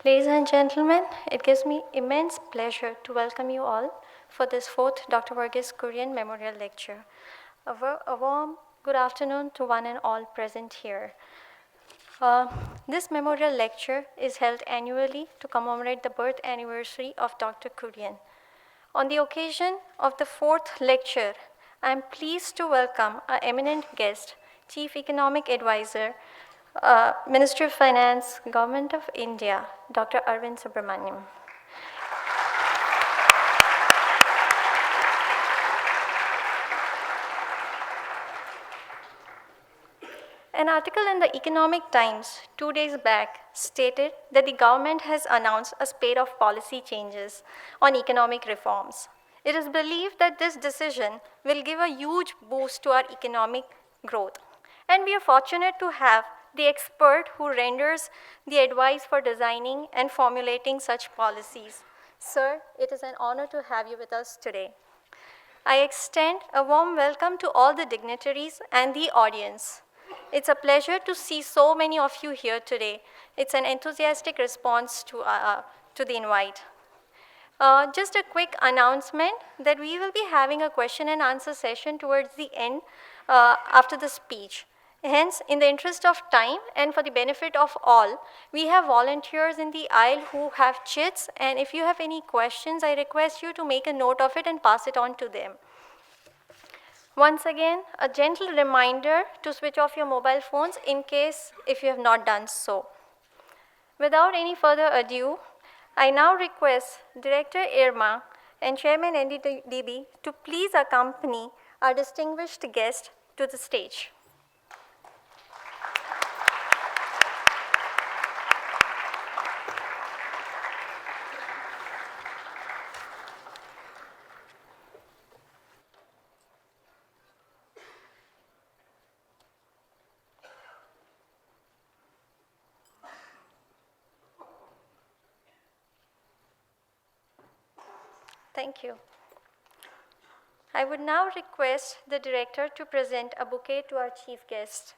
Ladies and gentlemen, it gives me immense pleasure to welcome you all for this fourth Dr. Verghese Kurien Memorial Lecture. A warm good afternoon to one and all present here. This memorial lecture is held annually to commemorate the birth anniversary of Dr. Kurien. On the occasion of the fourth lecture, I am pleased to welcome our eminent guest, Chief Economic Advisor, Ministry of Finance, Government of India, Dr. Arvind Subramanian. An article in the Economic Times 2 days back stated that the government has announced a spate of policy changes on economic reforms. It is believed that this decision will give a huge boost to our economic growth. And we are fortunate to have the expert who renders the advice for designing and formulating such policies. Sir, it is an honor to have you with us today. I extend a warm welcome to all the dignitaries and the audience. It's a pleasure to see so many of you here today. It's an enthusiastic response to the invite. Just a quick announcement that we will be having a question and answer session towards the end after the speech. Hence, in the interest of time and for the benefit of all, we have volunteers in the aisle who have chits, and if you have any questions, I request you to make a note of it and pass it on to them. Once again, a gentle reminder to switch off your mobile phones in case if you have not done so. Without any further ado, I now request Director IRMA and Chairman NDDB to please accompany our distinguished guest to the stage. Thank you. I would now request the director to present a bouquet to our chief guest.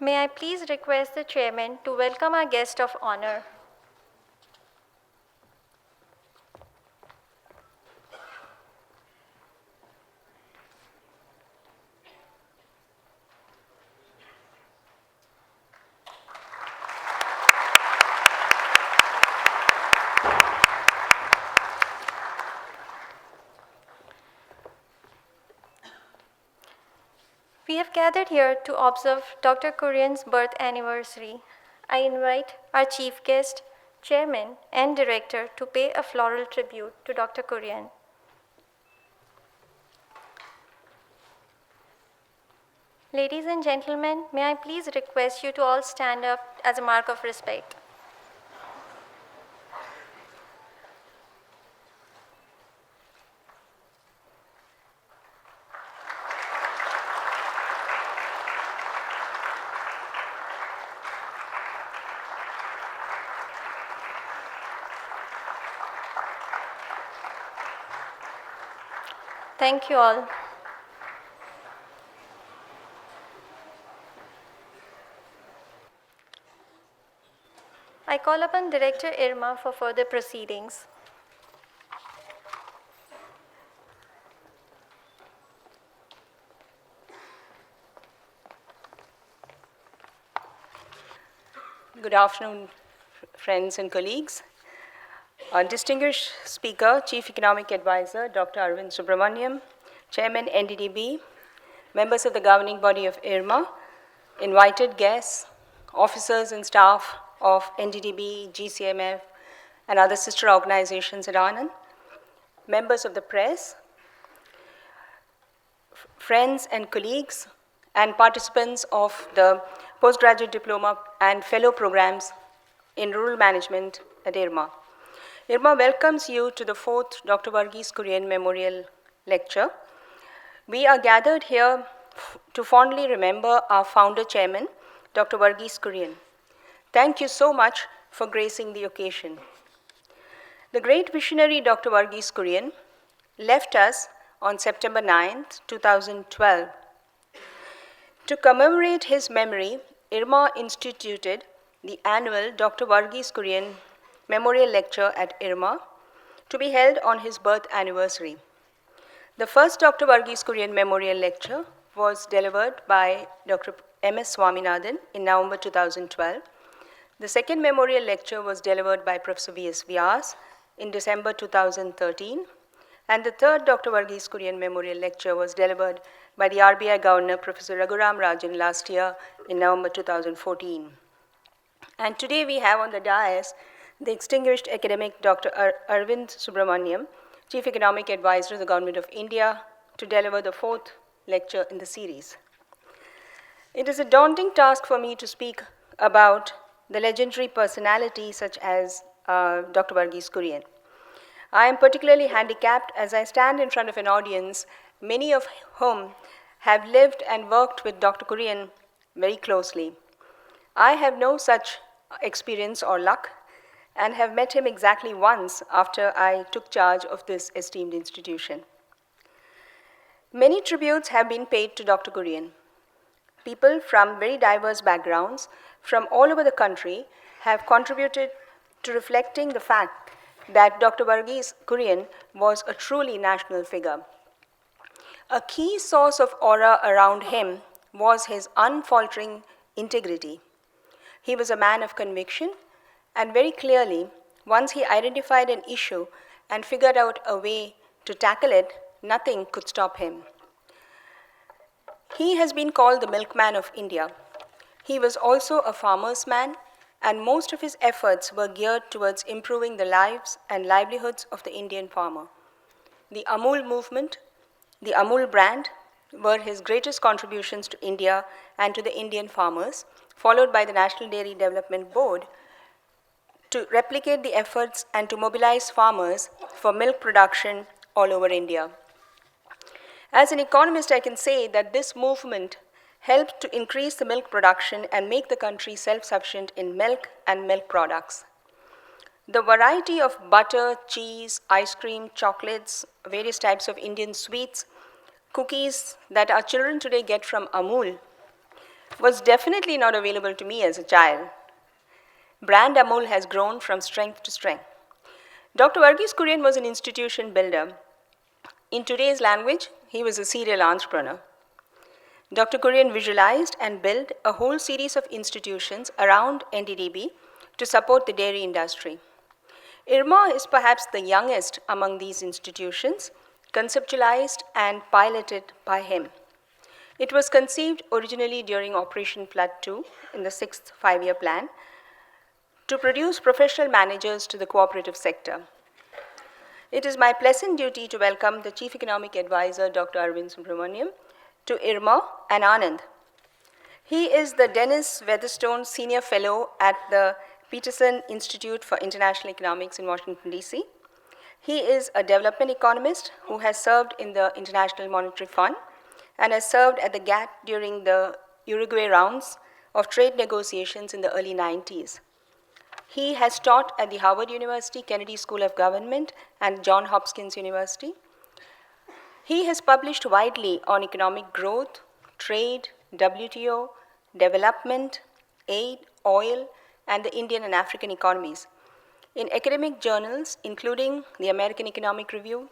May I please request the chairman to welcome our guest of honor. We have gathered here to observe Dr. Kurien's birth anniversary. I invite our chief guest, chairman, and director to pay a floral tribute to Dr. Kurien. Ladies and gentlemen, may I please request you to all stand up as a mark of respect. Thank you all. I call upon Director IRMA for further proceedings. Good afternoon, friends and colleagues. Our distinguished speaker, Chief Economic Advisor, Dr. Arvind Subramanian, Chairman NDDB, members of the governing body of IRMA, invited guests, officers and staff of NDDB, GCMF, and other sister organizations at Anand, members of the press, friends and colleagues, and participants of the postgraduate diploma and fellow programs in rural management at IRMA. IRMA welcomes you to the fourth Dr. Verghese Kurien Memorial Lecture. We are gathered here to fondly remember our founder chairman, Dr. Verghese Kurien. Thank you so much for gracing the occasion. The great visionary Dr. Verghese Kurien left us on September 9th, 2012. To commemorate his memory, IRMA instituted the annual Dr. Verghese Kurien Memorial Lecture at IRMA to be held on his birth anniversary. The first Dr. Verghese Kurien Memorial Lecture was delivered by Dr. M.S. Swaminathan in November 2012. The second memorial lecture was delivered by Professor V.S. Vyas in December 2013. And the third Dr. Verghese Kurien Memorial Lecture was delivered by the RBI Governor, Professor Raghuram Rajan, last year in November 2014. And today we have on the dais the distinguished academic Dr. Arvind Subramanian, Chief Economic Advisor of the Government of India, to deliver the fourth lecture in the series. It is a daunting task for me to speak about the legendary personality such as Dr. Verghese Kurien. I am particularly handicapped as I stand in front of an audience, many of whom have lived and worked with Dr. Kurien very closely. I have no such experience or luck and have met him exactly once after I took charge of this esteemed institution. Many tributes have been paid to Dr. Kurien. People from very diverse backgrounds from all over the country have contributed to reflecting the fact that Dr. Verghese Kurien was a truly national figure. A key source of aura around him was his unfaltering integrity. He was a man of conviction, and very clearly, once he identified an issue and figured out a way to tackle it, nothing could stop him. He has been called the Milkman of India. He was also a farmer's man, and most of his efforts were geared towards improving the lives and livelihoods of the Indian farmer. The Amul movement, the Amul brand, were his greatest contributions to India and to the Indian farmers, followed by the National Dairy Development Board, to replicate the efforts and to mobilize farmers for milk production all over India. As an economist, I can say that this movement helped to increase the milk production and make the country self-sufficient in milk and milk products. The variety of butter, cheese, ice cream, chocolates, various types of Indian sweets, cookies that our children today get from Amul was definitely not available to me as a child. Brand Amul has grown from strength to strength. Dr. Verghese Kurien was an institution builder. In today's language, he was a serial entrepreneur. Dr. Kurien visualized and built a whole series of institutions around NDDB to support the dairy industry. IRMA is perhaps the youngest among these institutions, conceptualized and piloted by him. It was conceived originally during Operation Flood 2 in the 6th five-year plan to produce professional managers to the cooperative sector. It is my pleasant duty to welcome the Chief Economic Advisor, Dr. Arvind Subramanian, to IRMA and Anand. He is the Dennis Weatherstone Senior Fellow at the Peterson Institute for International Economics in Washington, D.C. He is a development economist who has served in the International Monetary Fund and has served at the GATT during the Uruguay rounds of trade negotiations in the early 90s. He has taught at the Harvard University, Kennedy School of Government, and Johns Hopkins University. He has published widely on economic growth, trade, WTO, development, aid, oil, and the Indian and African economies. In academic journals, including the American Economic Review,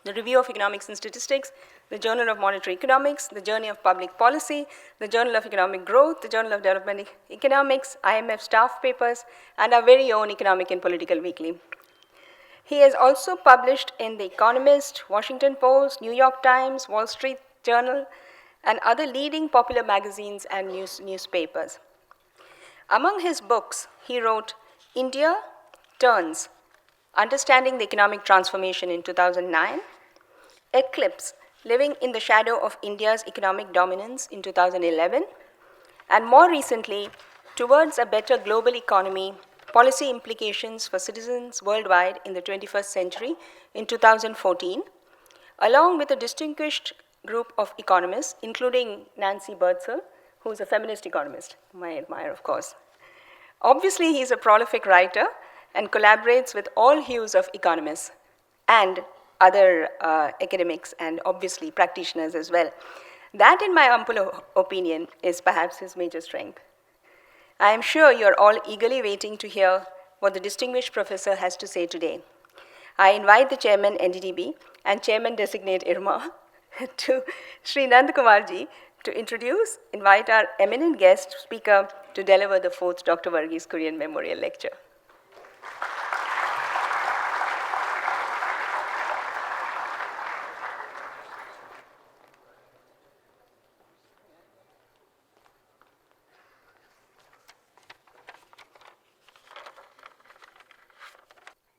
the Review of Economics and Statistics, the Journal of Monetary Economics, the Journal of Public Policy, the Journal of Economic Growth, the Journal of Development Economics, IMF staff papers, and our very own Economic and Political Weekly. He has also published in The Economist, Washington Post, New York Times, Wall Street Journal, and other leading popular magazines and newspapers. Among his books, he wrote India Turns, Understanding the Economic Transformation in 2009, Eclipse, Living in the Shadow of India's Economic Dominance in 2011, and more recently, Towards a Better Global Economy, Policy Implications for Citizens Worldwide in the 21st Century in 2014, along with a distinguished group of economists, including Nancy Birtzer, who's a feminist economist, whom I admire, of course. Obviously, he's a prolific writer and collaborates with all hues of economists and other academics and obviously practitioners as well. That, in my humble opinion, is perhaps his major strength. I am sure you're all eagerly waiting to hear what the distinguished professor has to say today. I invite the chairman NDDB and chairman designate IRMA to Sri Nandakumarji to invite our eminent guest speaker to deliver the fourth Dr. Verghese Kurien Memorial Lecture.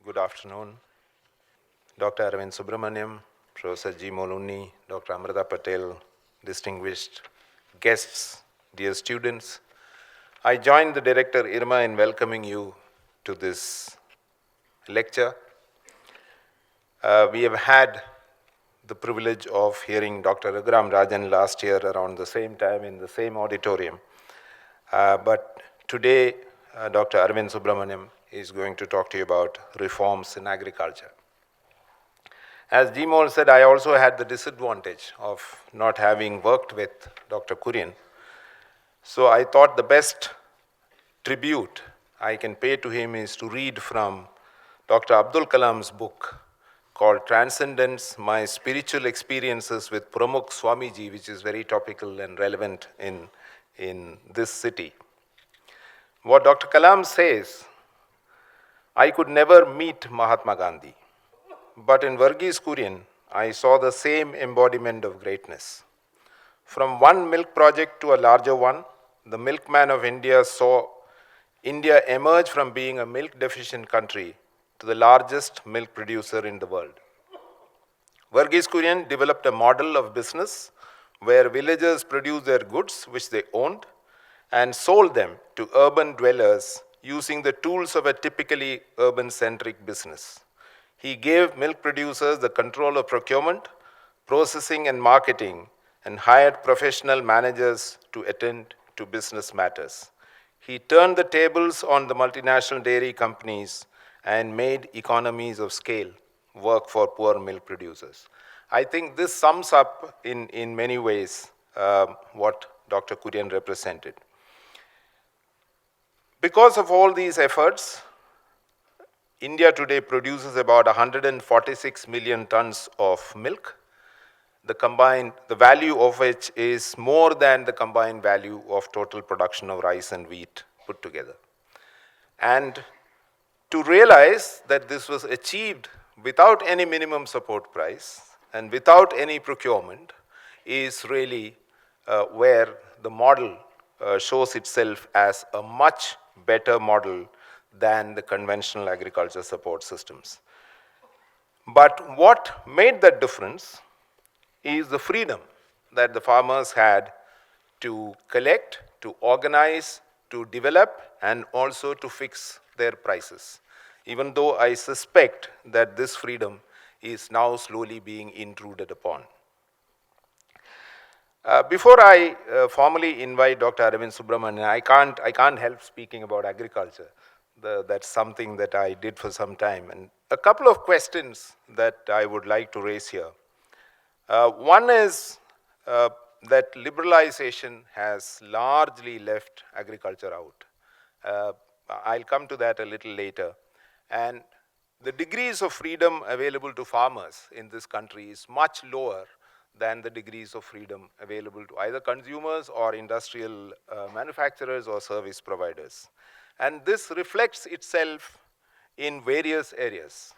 Good afternoon. Dr. Arvind Subramanian, Professor G. Moluni, Dr. Amrita Patel, distinguished guests, dear students. I join the director IRMA in welcoming you to this lecture. We have had the privilege of hearing Dr. Raghuram Rajan last year around the same time in the same auditorium. But today, Dr. Arvind Subramanian is going to talk to you about reforms in agriculture. As Jimol said, I also had the disadvantage of not having worked with Dr. Kurien. So I thought the best tribute I can pay to him is to read from Dr. Abdul Kalam's book called Transcendence, My Spiritual Experiences with Pramukh Swamiji, which is very topical and relevant in this city. What Dr. Kalam says, I could never meet Mahatma Gandhi, but in Verghese Kurien, I saw the same embodiment of greatness. From one milk project to a larger one, the Milkman of India saw India emerge from being a milk-deficient country to the largest milk producer in the world. Verghese Kurien developed a model of business where villagers produced their goods, which they owned, and sold them to urban dwellers using the tools of a typically urban-centric business. He gave milk producers the control of procurement, processing, and marketing, and hired professional managers to attend to business matters. He turned the tables on the multinational dairy companies and made economies of scale work for poor milk producers. I think this sums up in many ways what Dr. Kurien represented. Because of all these efforts, India today produces about 146 million tons of milk, the value of which is more than the combined value of total production of rice and wheat put together. And to realize that this was achieved without any minimum support price and without any procurement is really where the model shows itself as a much better model than the conventional agriculture support systems. But what made that difference is the freedom that the farmers had to collect, to organize, to develop, and also to fix their prices, even though I suspect that this freedom is now slowly being intruded upon. Before I formally invite Dr. Arvind Subramanian, I can't help speaking about agriculture. That's something that I did for some time. And a couple of questions that I would like to raise here. One is that liberalization has largely left agriculture out. I'll come to that a little later. And the degrees of freedom available to farmers in this country is much lower than the degrees of freedom available to either consumers or industrial manufacturers or service providers. And this reflects itself in various areas.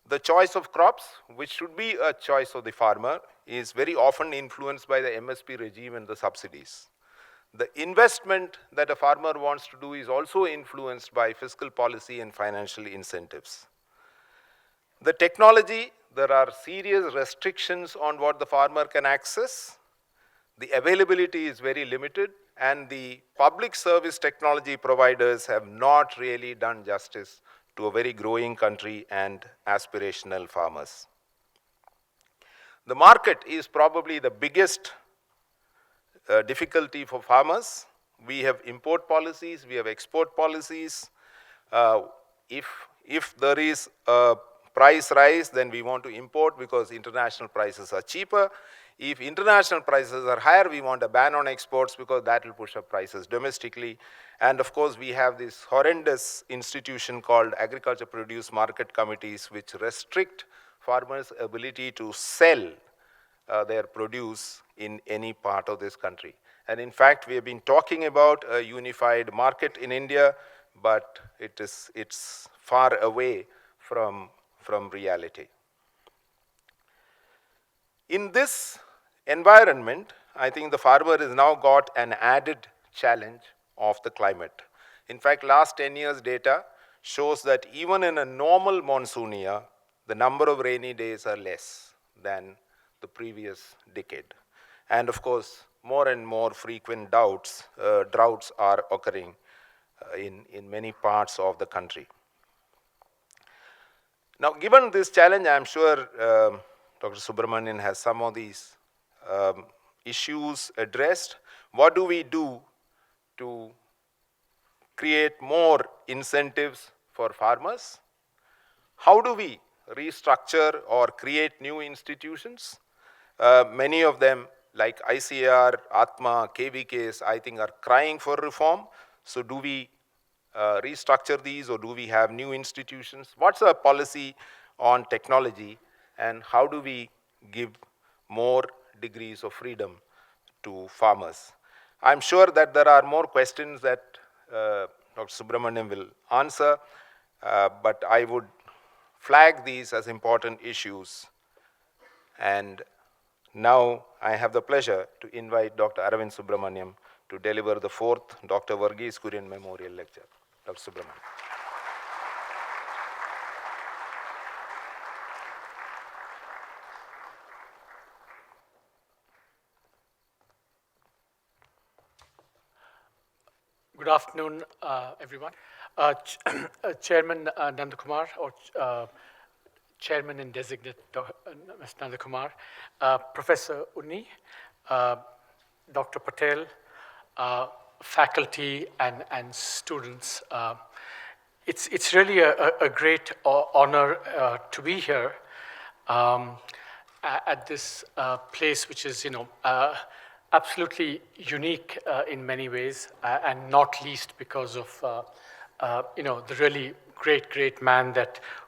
The choice of crops, which should be a choice of the farmer, is very often influenced by the MSP regime and the subsidies. The investment that a farmer wants to do is also influenced by fiscal policy and financial incentives. The technology, there are serious restrictions on what the farmer can access. The availability is very limited, and the public service technology providers have not really done justice to a very growing country and aspirational farmers. The market is probably the biggest difficulty for farmers. We have import policies, we have export policies. If there is a price rise, then we want to import because international prices are cheaper. If international prices are higher, we want a ban on exports because that will push up prices domestically. And of course, we have this horrendous institution called Agriculture Produce Market Committees, which restrict farmers' ability to sell their produce in any part of this country. And in fact, we have been talking about a unified market in India, but it's far away from reality. In this environment, I think the farmer has now got an added challenge of the climate. In fact, last 10 years data shows that even in a normal monsoon year, the number of rainy days are less than the previous decade. And of course, more and more frequent droughts are occurring in many parts of the country. Now, given this challenge, I'm sure Dr. Subramanian has some of these issues addressed. What do we do to create more incentives for farmers? How do we restructure or create new institutions? Many of them, like ICAR, ATMA, KVKs, I think are crying for reform. So do we restructure these, or do we have new institutions? What's our policy on technology, and how do we give more degrees of freedom to farmers? I'm sure that there are more questions that Dr. Subramanian will answer, but I would flag these as important issues. And now I have the pleasure to invite Dr. Arvind Subramanian to deliver the 4th Dr. Verghese Kurien Memorial Lecture. Dr. Subramanian. Good afternoon, everyone. Chairman Nandakumar, or Chairman and Designate Ms. Nandakumar, Professor Unni, Dr. Patel, faculty and students. It's really a great honor to be here at this place, which is, absolutely unique in many ways, and not least because of the really great man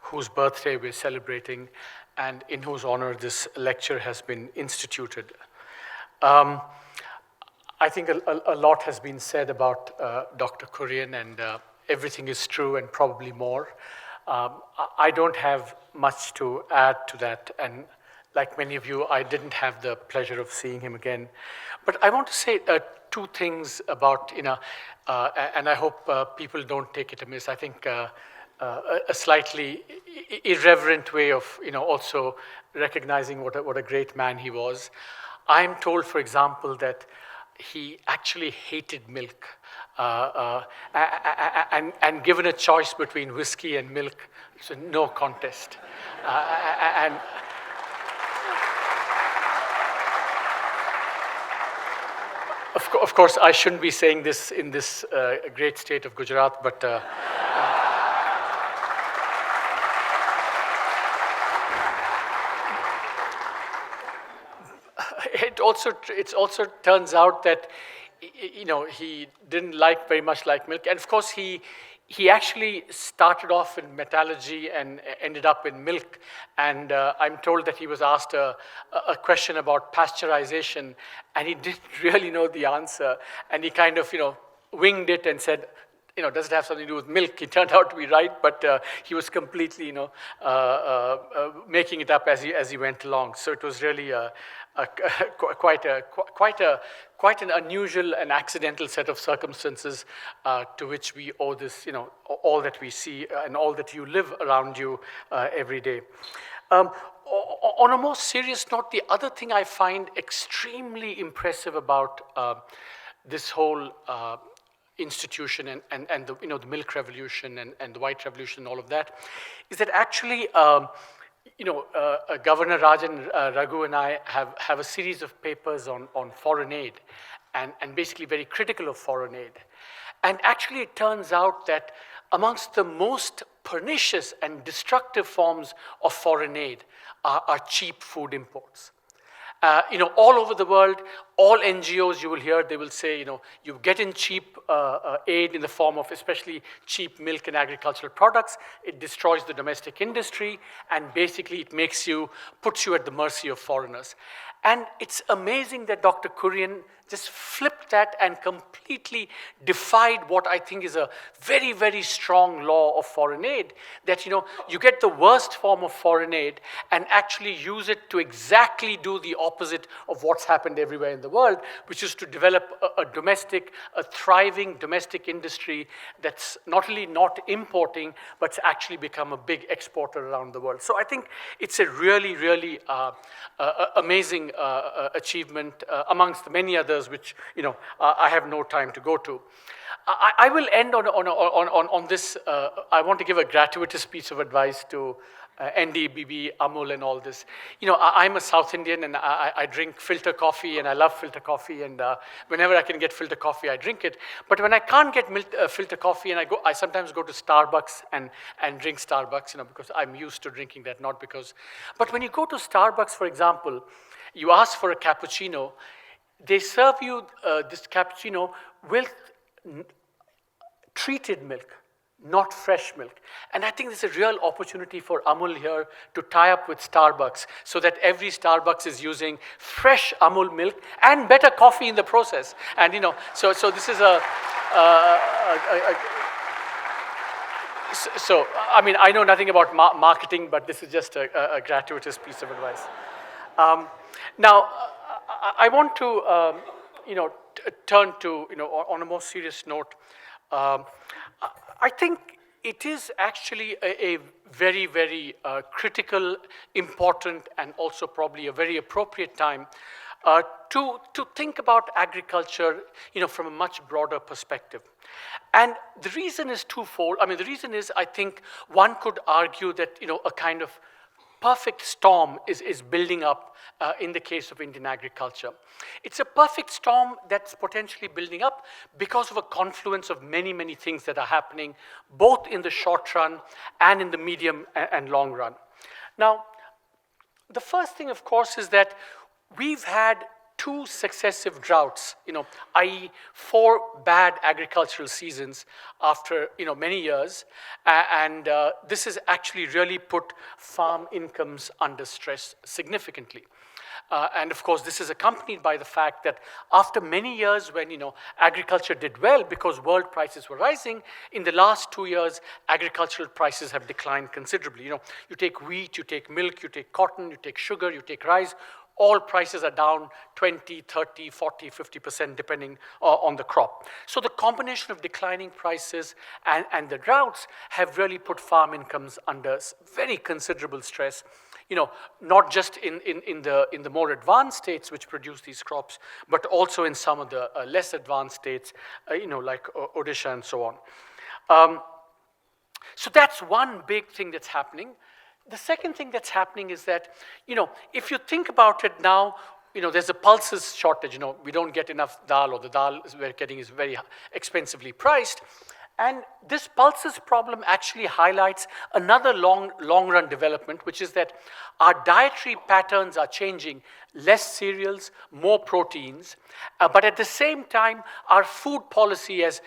whose birthday we're celebrating, and in whose honor this lecture has been instituted. I think a lot has been said about Dr. Kurien, and everything is true and probably more. I don't have much to add to that, and like many of you, I didn't have the pleasure of seeing him again. But I want to say two things about, and I hope people don't take it amiss. I think a slightly irreverent way of, also recognizing what a great man he was. I'm told, for example, that he actually hated milk. And given a choice between whiskey and milk, it's a no contest. And of course, I shouldn't be saying this in this great state of Gujarat, but it also turns out that he didn't very much like milk, and of course he actually started off in metallurgy and ended up in milk. And I'm told that he was asked a question about pasteurization, and he didn't really know the answer, and he kind of winged it and said, does it have something to do with milk? He turned out to be right, but he was completely making it up as he went along. So it was really quite an unusual and accidental set of circumstances to which we owe this, all that we see and all that you live around you every day. On a more serious note, the other thing I find extremely impressive about this whole institution and the the milk revolution and the white revolution and all of that is that actually Governor Rajan, Raghu and I have a series of papers on foreign aid and basically very critical of foreign aid. And actually it turns out that amongst the most pernicious and destructive forms of foreign aid are cheap food imports. All over the world, all NGOs you will hear, they will say, you get in cheap aid in the form of especially cheap milk and agricultural products. It destroys the domestic industry, and basically it puts you at the mercy of foreigners. And it's amazing that Dr. Kurien just flipped that and completely defied what I think is a very, very strong law of foreign aid, that you get the worst form of foreign aid and actually use it to exactly do the opposite of what's happened everywhere in the world, which is to develop a thriving domestic industry that's not only not importing, but it's actually become a big exporter around the world. So I think it's a really, really amazing achievement amongst many others, which I have no time to go to. I will end on this. I want to give a gratuitous piece of advice to NDBB, Amul, and all this. I'm a South Indian, and I drink filter coffee, and I love filter coffee, and whenever I can get filter coffee, I drink it. But when I can't get filter coffee, and I sometimes go to Starbucks and drink Starbucks, because I'm used to drinking that, not because. But when you go to Starbucks, for example, you ask for a cappuccino, they serve you this cappuccino with treated milk, not fresh milk. And I think there's a real opportunity for Amul here to tie up with Starbucks so that every Starbucks is using fresh Amul milk and better coffee in the process. And so this is so I mean, I know nothing about marketing, but this is just a gratuitous piece of advice. Now, I want to turn to on a more serious note. I think it is actually a very, very critical, important, and also probably a very appropriate time to think about agriculture, from a much broader perspective. And the reason is twofold. I mean, the reason is, I think one could argue that, a kind of perfect storm is building up in the case of Indian agriculture. It's a perfect storm that's potentially building up because of a confluence of many, many things that are happening, both in the short run and in the medium and long run. Now, the first thing, of course, is that we've had 2 successive droughts, i.e. 4 bad agricultural seasons after, many years. And this has actually really put farm incomes under stress significantly. And of course, this is accompanied by the fact that after many years when, agriculture did well because world prices were rising, in the last 2 years, agricultural prices have declined considerably. You take wheat, you take milk, you take cotton, you take sugar, you take rice, all prices are down 20, 30, 40, 50%, depending on the crop. So the combination of declining prices and the droughts have really put farm incomes under very considerable stress. Not just in the more advanced states which produce these crops, but also in some of the less advanced states, like Odisha and so on. So that's one big thing that's happening. The second thing that's happening is that, if you think about it now, there's a pulses shortage. We don't get enough dal, or the dal we're getting is very expensively priced. And this pulses problem actually highlights another long-run development, which is that our dietary patterns are changing. Less cereals, more proteins, but at the same time, our food policy, as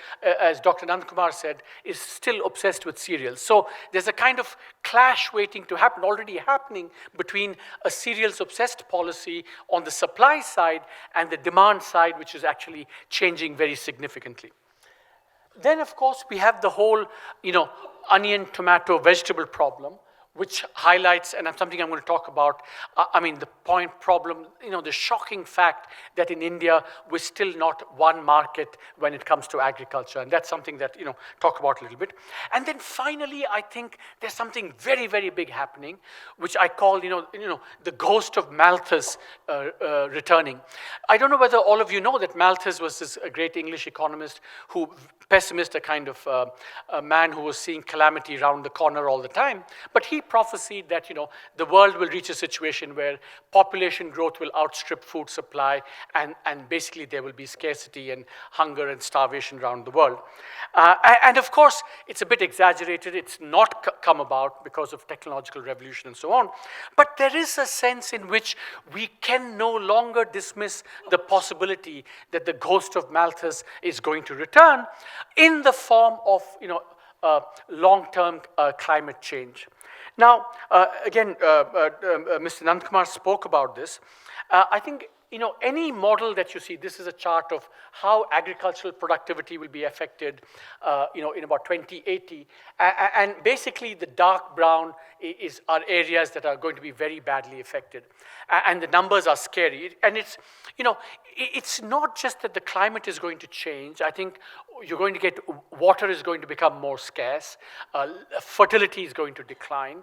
Dr. Nandakumar said, is still obsessed with cereals. So there's a kind of clash waiting to happen, already happening, between a cereals-obsessed policy on the supply side and the demand side, which is actually changing very significantly. Then, of course, we have the whole, onion, tomato, vegetable problem, which highlights, and something I'm going to talk about, the point problem, the shocking fact that in India, we're still not one market when it comes to agriculture. And that's something that, talk about a little bit. And then finally, I think there's something very, very big happening, which I call, the ghost of Malthus returning. I don't know whether all of you know that Malthus was this great English economist pessimist, a kind of a man who was seeing calamity around the corner all the time. But he prophesied that, the world will reach a situation where population growth will outstrip food supply, and basically there will be scarcity and hunger and starvation around the world. And of course, it's a bit exaggerated. It's not come about because of technological revolution and so on. But there is a sense in which we can no longer dismiss the possibility that the ghost of Malthus is going to return in the form of, long-term climate change. Now, again, Mr. Nandkumar spoke about this. I think, any model that you see, this is a chart of how agricultural productivity will be affected, in about 2080. And basically, the dark brown are areas that are going to be very badly affected. And the numbers are scary. And it's not just that the climate is going to change. I think you're going to get, water is going to become more scarce, fertility is going to decline.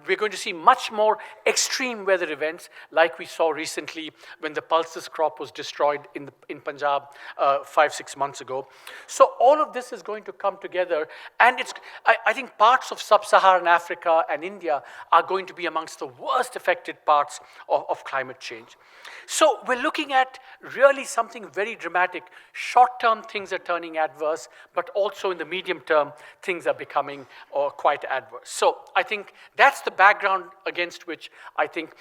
We're going to see much more extreme weather events, like we saw recently when the pulses crop was destroyed in Punjab 5-6 months ago. So all of this is going to come together, and I think parts of sub-Saharan Africa and India are going to be amongst the worst affected parts of climate change. So we're looking at really something very dramatic. Short-term things are turning adverse, but also in the medium term, things are becoming quite adverse. So I think that's the background against which I think,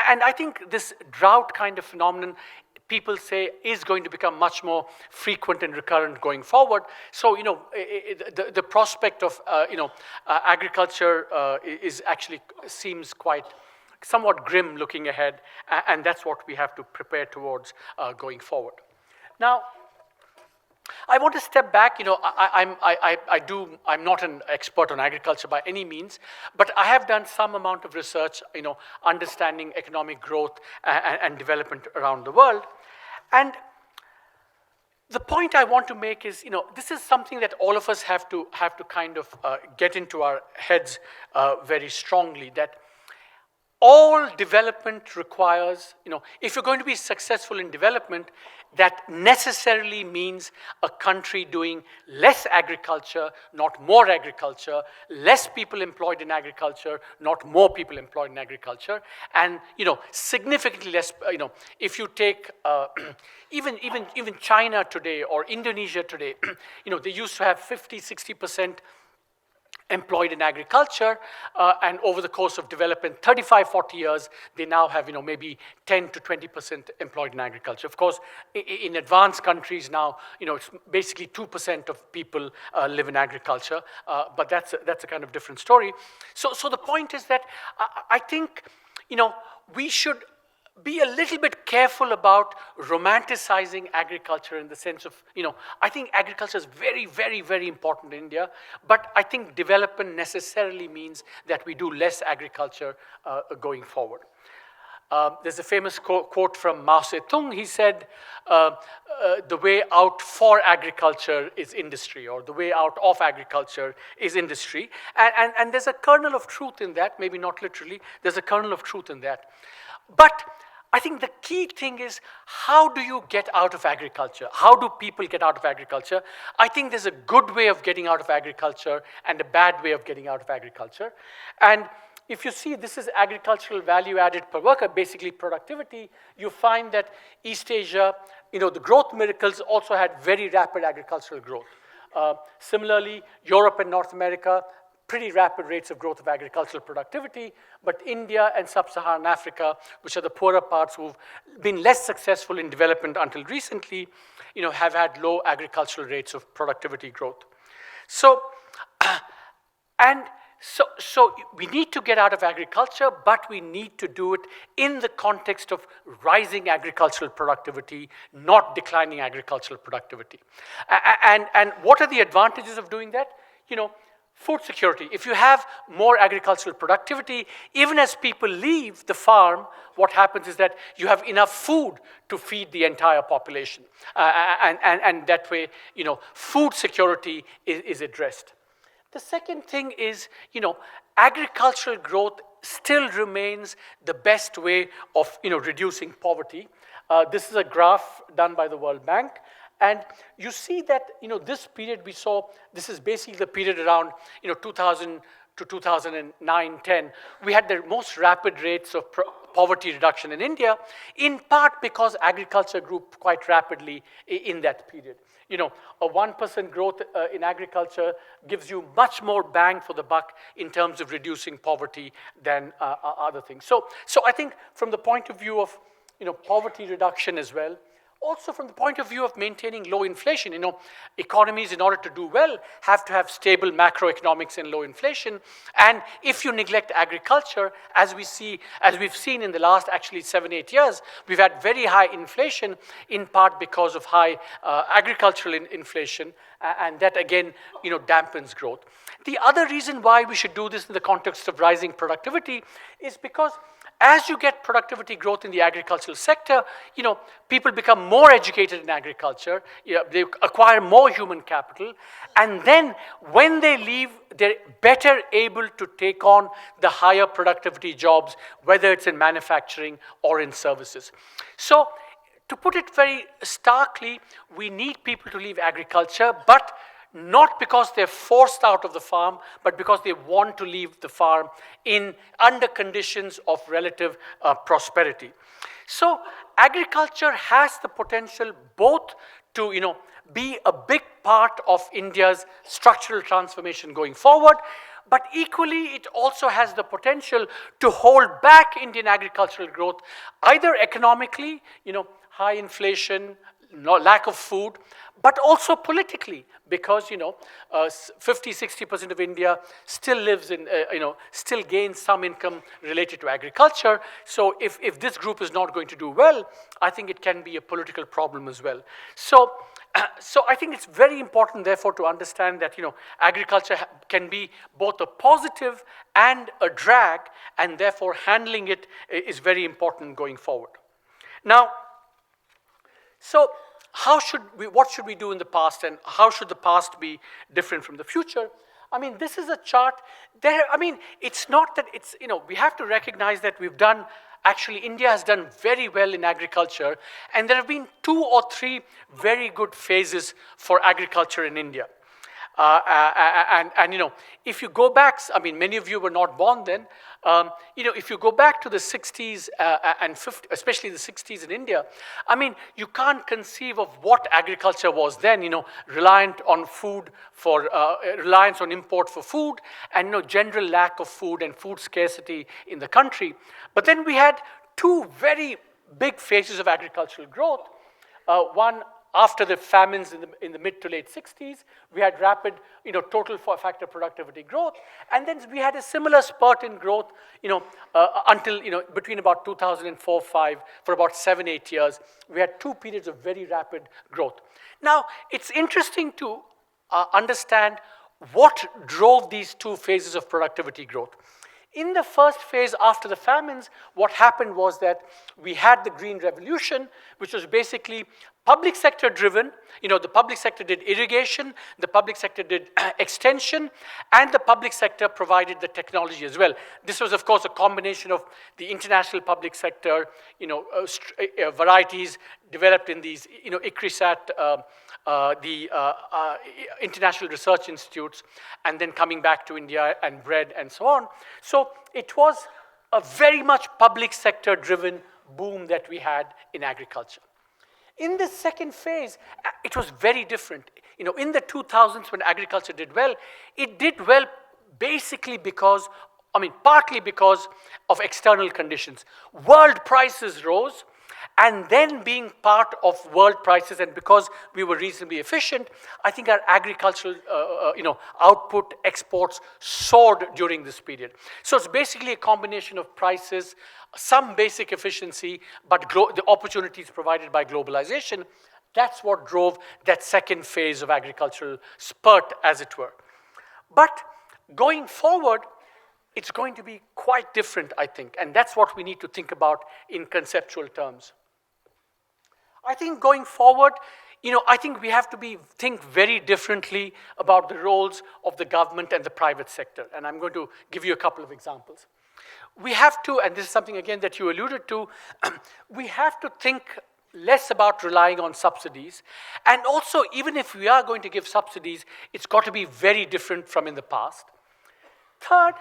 and I think this drought kind of phenomenon, people say, is going to become much more frequent and recurrent going forward. So, the prospect of, agriculture is actually seems quite somewhat grim looking ahead, and that's what we have to prepare towards going forward. Now, I want to step back. I'm not an expert on agriculture by any means, but I have done some amount of research, understanding economic growth and development around the world. And the point I want to make is, this is something that all of us have to kind of get into our heads very strongly, that all development requires, if you're going to be successful in development, that necessarily means a country doing less agriculture, not more agriculture, less people employed in agriculture, not more people employed in agriculture, and significantly less. If you take even China today or Indonesia today, they used to have 50-60% employed in agriculture, and over the course of development, 35-40 years, they now have maybe 10 to 20% employed in agriculture. Of course, in advanced countries now, it's basically 2% of people live in agriculture, but that's a kind of different story. So the point is that I think we should be a little bit careful about romanticizing agriculture in the sense of, I think agriculture is very, very, very important in India, but I think development necessarily means that we do less agriculture going forward. There's a famous quote from Mao Zedong. He said, the way out for agriculture is industry, or the way out of agriculture is industry. And there's a kernel of truth in that, maybe not literally, there's a kernel of truth in that. But I think the key thing is, how do you get out of agriculture? How do people get out of agriculture? I think there's a good way of getting out of agriculture and a bad way of getting out of agriculture. And if you see, this is agricultural value added per worker, basically productivity, you find that East Asia, the growth miracles also had very rapid agricultural growth. Similarly, Europe and North America, pretty rapid rates of growth of agricultural productivity, but India and sub-Saharan Africa, which are the poorer parts who've been less successful in development until recently, have had low agricultural rates of productivity growth. So we need to get out of agriculture, but we need to do it in the context of rising agricultural productivity, not declining agricultural productivity. And what are the advantages of doing that? Food security. If you have more agricultural productivity, even as people leave the farm, what happens is that you have enough food to feed the entire population. And that way, food security is addressed. The second thing is, agricultural growth still remains the best way of, reducing poverty. This is a graph done by the World Bank. And you see that, this period we saw, this is basically the period around, 2000, to 2009-10, we had the most rapid rates of poverty reduction in India, in part because agriculture grew quite rapidly in that period. You know, a 1% growth in agriculture gives you much more bang for the buck in terms of reducing poverty than other things. So I think from the point of view of, you know, poverty reduction as well, also from the point of view of maintaining low inflation, you know, economies in order to do well have to have stable macroeconomics and low inflation. And if you neglect agriculture, as we've seen in the last actually 7-8 years, we've had very high inflation, in part because of high agricultural inflation, and that again, you know, dampens growth. The other reason why we should do this in the context of rising productivity is because as you get productivity growth in the agricultural sector, you know, people become more educated in agriculture, you know, they acquire more human capital, and then when they leave, they're better able to take on the higher productivity jobs, whether it's in manufacturing or in services. So, to put it very starkly, we need people to leave agriculture, but not because they're forced out of the farm, but because they want to leave the farm under conditions of relative prosperity. So agriculture has the potential both to, you know, be a big part of India's structural transformation going forward, but equally it also has the potential to hold back Indian agricultural growth, either economically, you know, high inflation, lack of food, but also politically, because, you know, 50-60% of India still lives in, you know, still gains some income related to agriculture. So if this group is not going to do well, I think it can be a political problem as well. So I think it's very important, therefore, to understand that, you know, agriculture can be both a positive and a drag, and therefore handling it is very important going forward. Now, so what should we do in the past, and how should the past be different from the future? I mean, this is a chart. It's not that it's, you know, we have to recognize that actually India has done very well in agriculture, and there have been 2 or 3 very good phases for agriculture in India. And you know, if you go back, I mean, many of you were not born then. You know, if you go back to the 60s and 50s, especially the 60s in India, I mean, you can't conceive of what agriculture was then. You know, reliant on food for reliance on import for food, and, you know, general lack of food and food scarcity in the country. But then we had 2 very big phases of agricultural growth. One, after the famines in the mid to late 60s, we had rapid, you know, total factor productivity growth, and then we had a similar spurt in growth, you know, until, you know, between about 2004-5, for about 7-8 years, we had 2 periods of very rapid growth. Now, it's interesting to understand what drove these 2 phases of productivity growth. In the first phase after the famines, what happened was that we had the Green Revolution, which was basically public sector driven. You know, the public sector did irrigation, the public sector did extension, and the public sector provided the technology as well. This was, of course, a combination of the international public sector, you know, varieties developed in these, you know, ICRISAT, the international research institutes, and then coming back to India and bread and so on. So it was a very much public sector driven boom that we had in agriculture. In the second phase, it was very different. You know, in the 2000s when agriculture did well, it did well basically because, I mean, partly because of external conditions. World prices rose, and then being part of world prices, and because we were reasonably efficient, I think our agricultural you know, output, exports soared during this period. So it's basically a combination of prices, some basic efficiency, but the opportunities provided by globalization. That's what drove that second phase of agricultural spurt, as it were. But going forward, it's going to be quite different, I think, and that's what we need to think about in conceptual terms. I think going forward, you know, I think we have to think very differently about the roles of the government and the private sector, and I'm going to give you a couple of examples. We have to, and this is something again that you alluded to, we have to think less about relying on subsidies, and also, even if we are going to give subsidies, it's got to be very different from in the past. Third,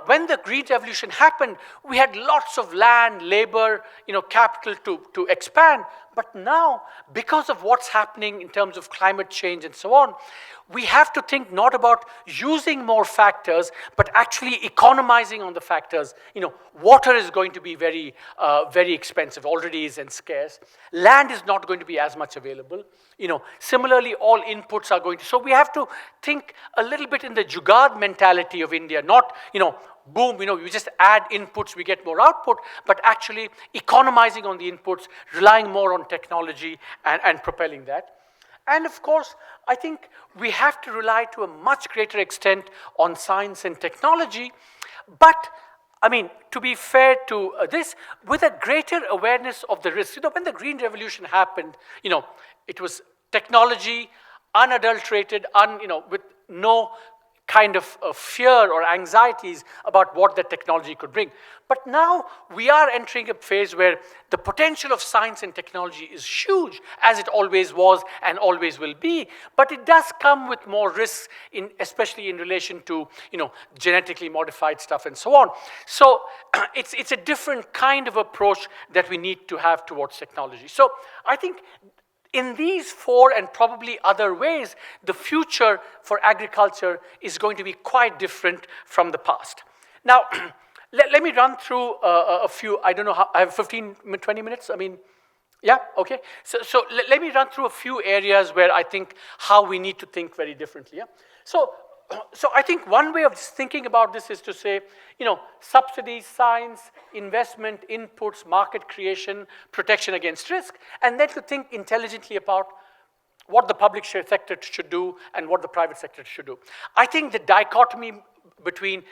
when the green revolution happened, we had lots of land, labor, capital to expand. But now, because of what's happening in terms of climate change and so on, we have to think not about using more factors, but actually economizing on the factors. Water is going to be very, very expensive, already is, and scarce. Land is not going to be as much available. Similarly, all inputs are going to. So we have to think a little bit in the jugaad mentality of India, not, boom, you just add inputs, we get more output, but actually economizing on the inputs, relying more on technology and propelling that. And of course, I think we have to rely to a much greater extent on science and technology, but to be fair to this, with a greater awareness of the risks. When the Green Revolution happened, it was technology, unadulterated, with no kind of fear or anxieties about what that technology could bring. But now we are entering a phase where the potential of science and technology is huge, as it always was and always will be, but it does come with more risks, especially in relation to genetically modified stuff and so on. So it's a different kind of approach that we need to have towards technology. So I think in these four and probably other ways, the future for agriculture is going to be quite different from the past. Now, let me run through a few. I don't know how, I have 15, 20 minutes? Yeah, okay. So let me run through a few areas where I think how we need to think very differently. Yeah? So I think one way of thinking about this is to say, subsidies, science, investment, inputs, market creation, protection against risk, and then to think intelligently about what the public sector should do and what the private sector should do. I think the dichotomy between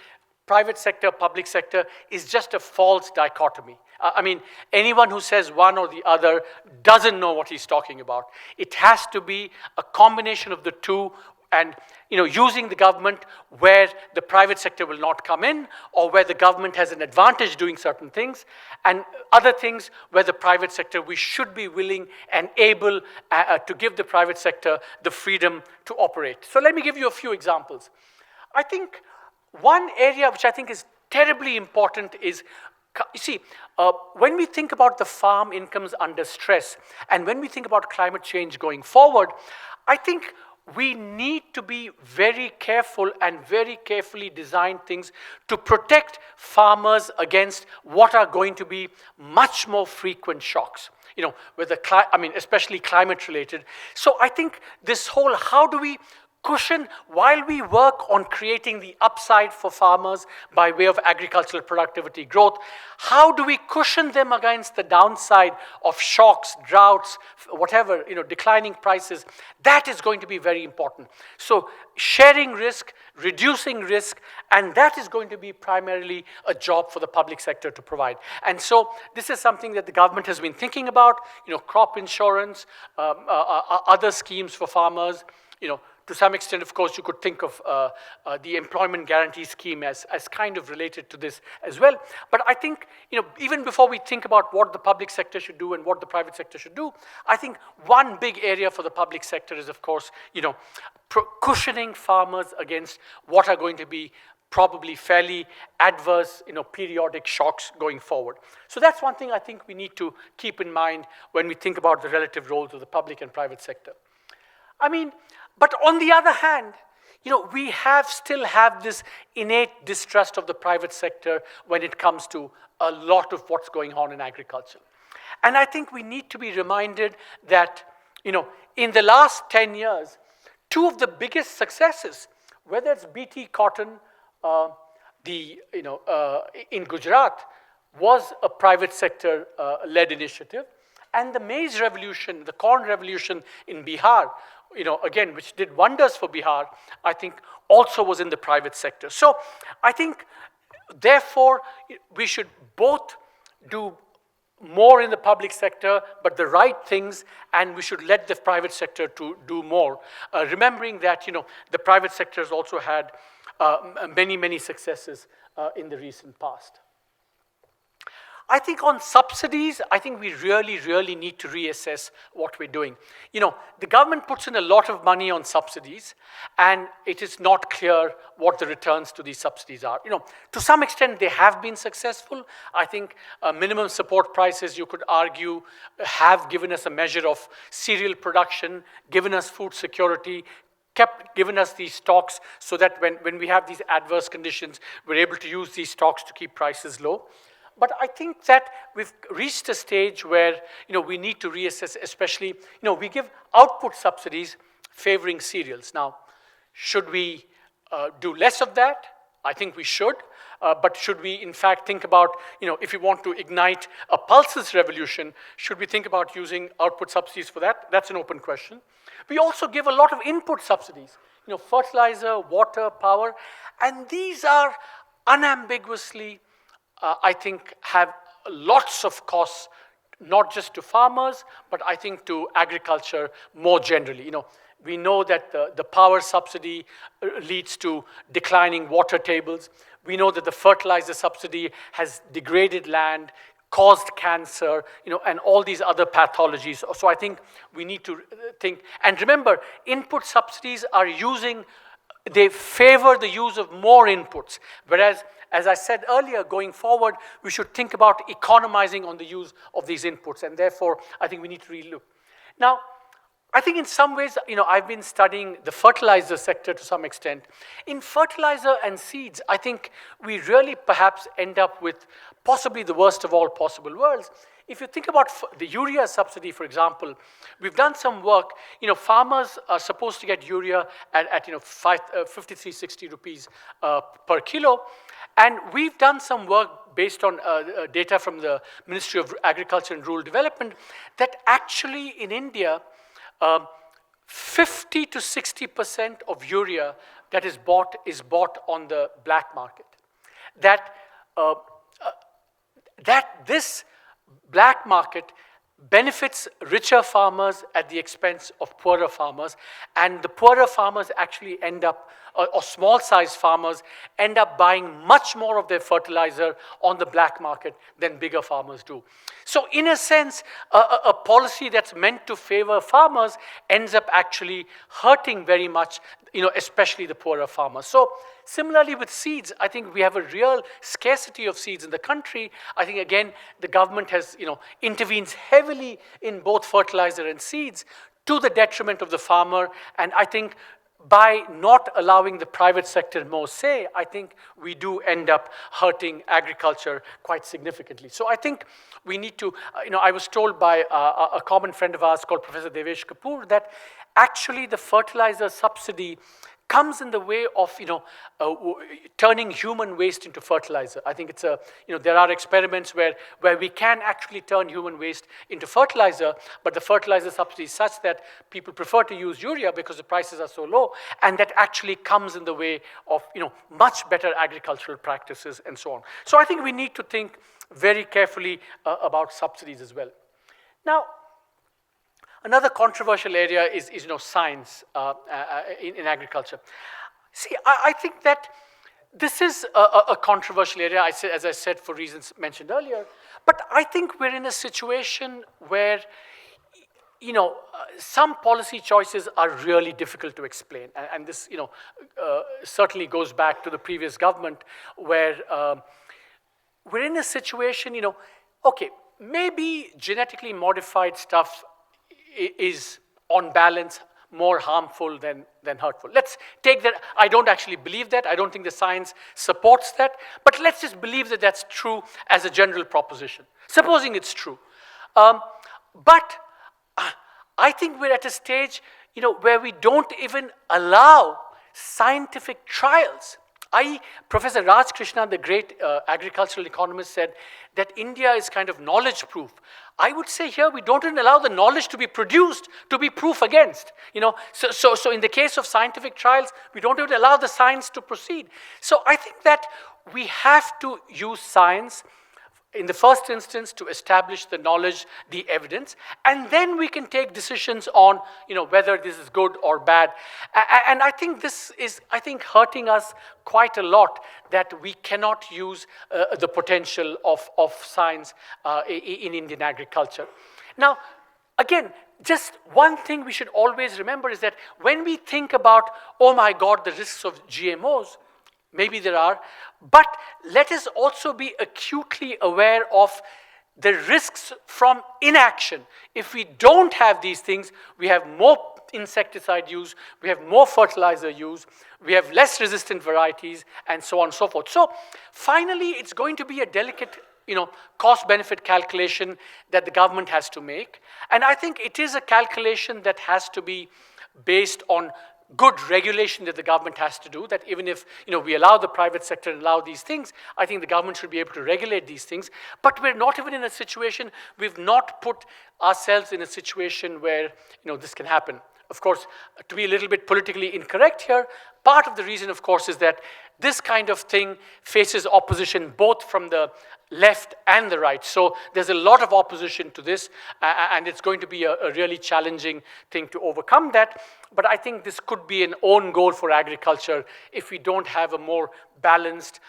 private sector, public sector is just a false dichotomy. Anyone who says one or the other doesn't know what he's talking about. It has to be a combination of the two, and using the government where the private sector will not come in, or where the government has an advantage doing certain things, and other things where the private sector, we should be willing and able to give the private sector the freedom to operate. So let me give you a few examples. I think one area which I think is terribly important is, you see, when we think about the farm incomes under stress, and when we think about climate change going forward, I think we need to be very careful and very carefully design things to protect farmers against what are going to be much more frequent shocks, with especially climate related. So I think this whole, how do we cushion, while we work on creating the upside for farmers by way of agricultural productivity growth, how do we cushion them against the downside of shocks, droughts, whatever, declining prices? That is going to be very important. So sharing risk, reducing risk, and that is going to be primarily a job for the public sector to provide. And so this is something that the government has been thinking about, crop insurance, other schemes for farmers, to some extent, of course, you could think of the employment guarantee scheme as kind of related to this as well. But I think, even before we think about what the public sector should do and what the private sector should do, I think one big area for the public sector is, of course, cushioning farmers against what are going to be probably fairly adverse, periodic shocks going forward. So that's one thing I think we need to keep in mind when we think about the relative roles of the public and private sector. But on the other hand, we still have this innate distrust of the private sector when it comes to a lot of what's going on in agriculture. And I think we need to be reminded that, in the last 10 years, two of the biggest successes, whether it's BT cotton, in Gujarat, was a private sector led initiative, and the maize revolution, the corn revolution in Bihar, again, which did wonders for Bihar, I think also was in the private sector. So I think, therefore, we should both do more in the public sector, but the right things, and we should let the private sector to do more. Remembering that, the private sector has also had many, many successes in the recent past. I think on subsidies, I think we really, really need to reassess what we're doing. You know, the government puts in a lot of money on subsidies, and it is not clear what the returns to these subsidies are. You know, to some extent, they have been successful. I think minimum support prices, you could argue, have given us a measure of cereal production, given us food security, given us these stocks so that when we have these adverse conditions, we're able to use these stocks to keep prices low. But I think that we've reached a stage where, you know, we need to reassess, especially, you know, we give output subsidies favoring cereals. Now, should we do less of that? I think we should. But should we, in fact, think about, you know, if we want to ignite a pulses revolution, should we think about using output subsidies for that? That's an open question. We also give a lot of input subsidies, you know, fertilizer, water, power, and these are unambiguously, I think, have lots of costs, not just to farmers, but I think to agriculture more generally. You know, we know that the power subsidy leads to declining water tables. We know that the fertilizer subsidy has degraded land, caused cancer, you know, and all these other pathologies. So I think we need to think, and remember, input subsidies are they favor the use of more inputs, whereas, as I said earlier, going forward, we should think about economizing on the use of these inputs, and therefore, I think we need to relook. Now, I think in some ways, you know, I've been studying the fertilizer sector to some extent. In fertilizer and seeds, I think we really perhaps end up with possibly the worst of all possible worlds. If you think about the urea subsidy, for example, we've done some work. You know, farmers are supposed to get urea at 53-60 rupees per kilo. And we've done some work based on data from the Ministry of Agriculture and Rural Development that actually in India, 50 to 60% of urea that is bought on the black market. That this black market benefits richer farmers at the expense of poorer farmers, and the poorer farmers actually end up, or small-sized farmers end up buying much more of their fertilizer on the black market than bigger farmers do. So in a sense, a policy that's meant to favor farmers ends up actually hurting very much, you know, especially the poorer farmers. So similarly with seeds, I think we have a real scarcity of seeds in the country. I think, again, the government has, you know, intervenes heavily in both fertilizer and seeds to the detriment of the farmer. And I think by not allowing the private sector more say, I think we do end up hurting agriculture quite significantly. So I think we need to, you know, I was told by a common friend of ours called Professor Devesh Kapoor that actually the fertilizer subsidy comes in the way of, you know, turning human waste into fertilizer. I think it's a, you know, there are experiments where we can actually turn human waste into fertilizer, but the fertilizer subsidy is such that people prefer to use urea because the prices are so low, and that actually comes in the way of, you know, much better agricultural practices and so on. So I think we need to think very carefully about subsidies as well. Now, another controversial area is you know, science in agriculture. See, I think that this is a controversial area, as I said, for reasons mentioned earlier. But I think we're in a situation where, you know, some policy choices are really difficult to explain. And this, you know, certainly goes back to the previous government where we're in a situation, you know, okay, maybe genetically modified stuff is on balance more harmful than hurtful. Let's take that. I don't actually believe that. I don't think the science supports that. But let's just believe that that's true as a general proposition. Supposing it's true. But I think we're at a stage, you know, where we don't even allow scientific trials. Professor Raj Krishna, the great agricultural economist, said that India is kind of knowledge-proof. I would say here we don't even allow the knowledge to be produced to be proof against. You know, so in the case of scientific trials, we don't even allow the science to proceed. So I think that we have to use science in the first instance, to establish the knowledge, the evidence, and then we can take decisions on, whether this is good or bad. And I think this is, hurting us quite a lot, that we cannot use the potential of science in Indian agriculture. Now, again, just one thing we should always remember is that when we think about, oh my God, the risks of GMOs, maybe there are, but let us also be acutely aware of the risks from inaction. If we don't have these things, we have more insecticide use, we have more fertilizer use, we have less resistant varieties, and so on and so forth. So finally, it's going to be a delicate cost-benefit calculation that the government has to make. And I think it is a calculation that has to be based on good regulation that the government has to do, that even if we allow the private sector to allow these things, I think the government should be able to regulate these things. But we're not even in a situation, we've not put ourselves in a situation where this can happen. Of course, to be a little bit politically incorrect here, part of the reason, of course, is that this kind of thing faces opposition both from the left and the right. So there's a lot of opposition to this, and it's going to be a really challenging thing to overcome that. But I think this could be an own goal for agriculture if we don't have a more balanced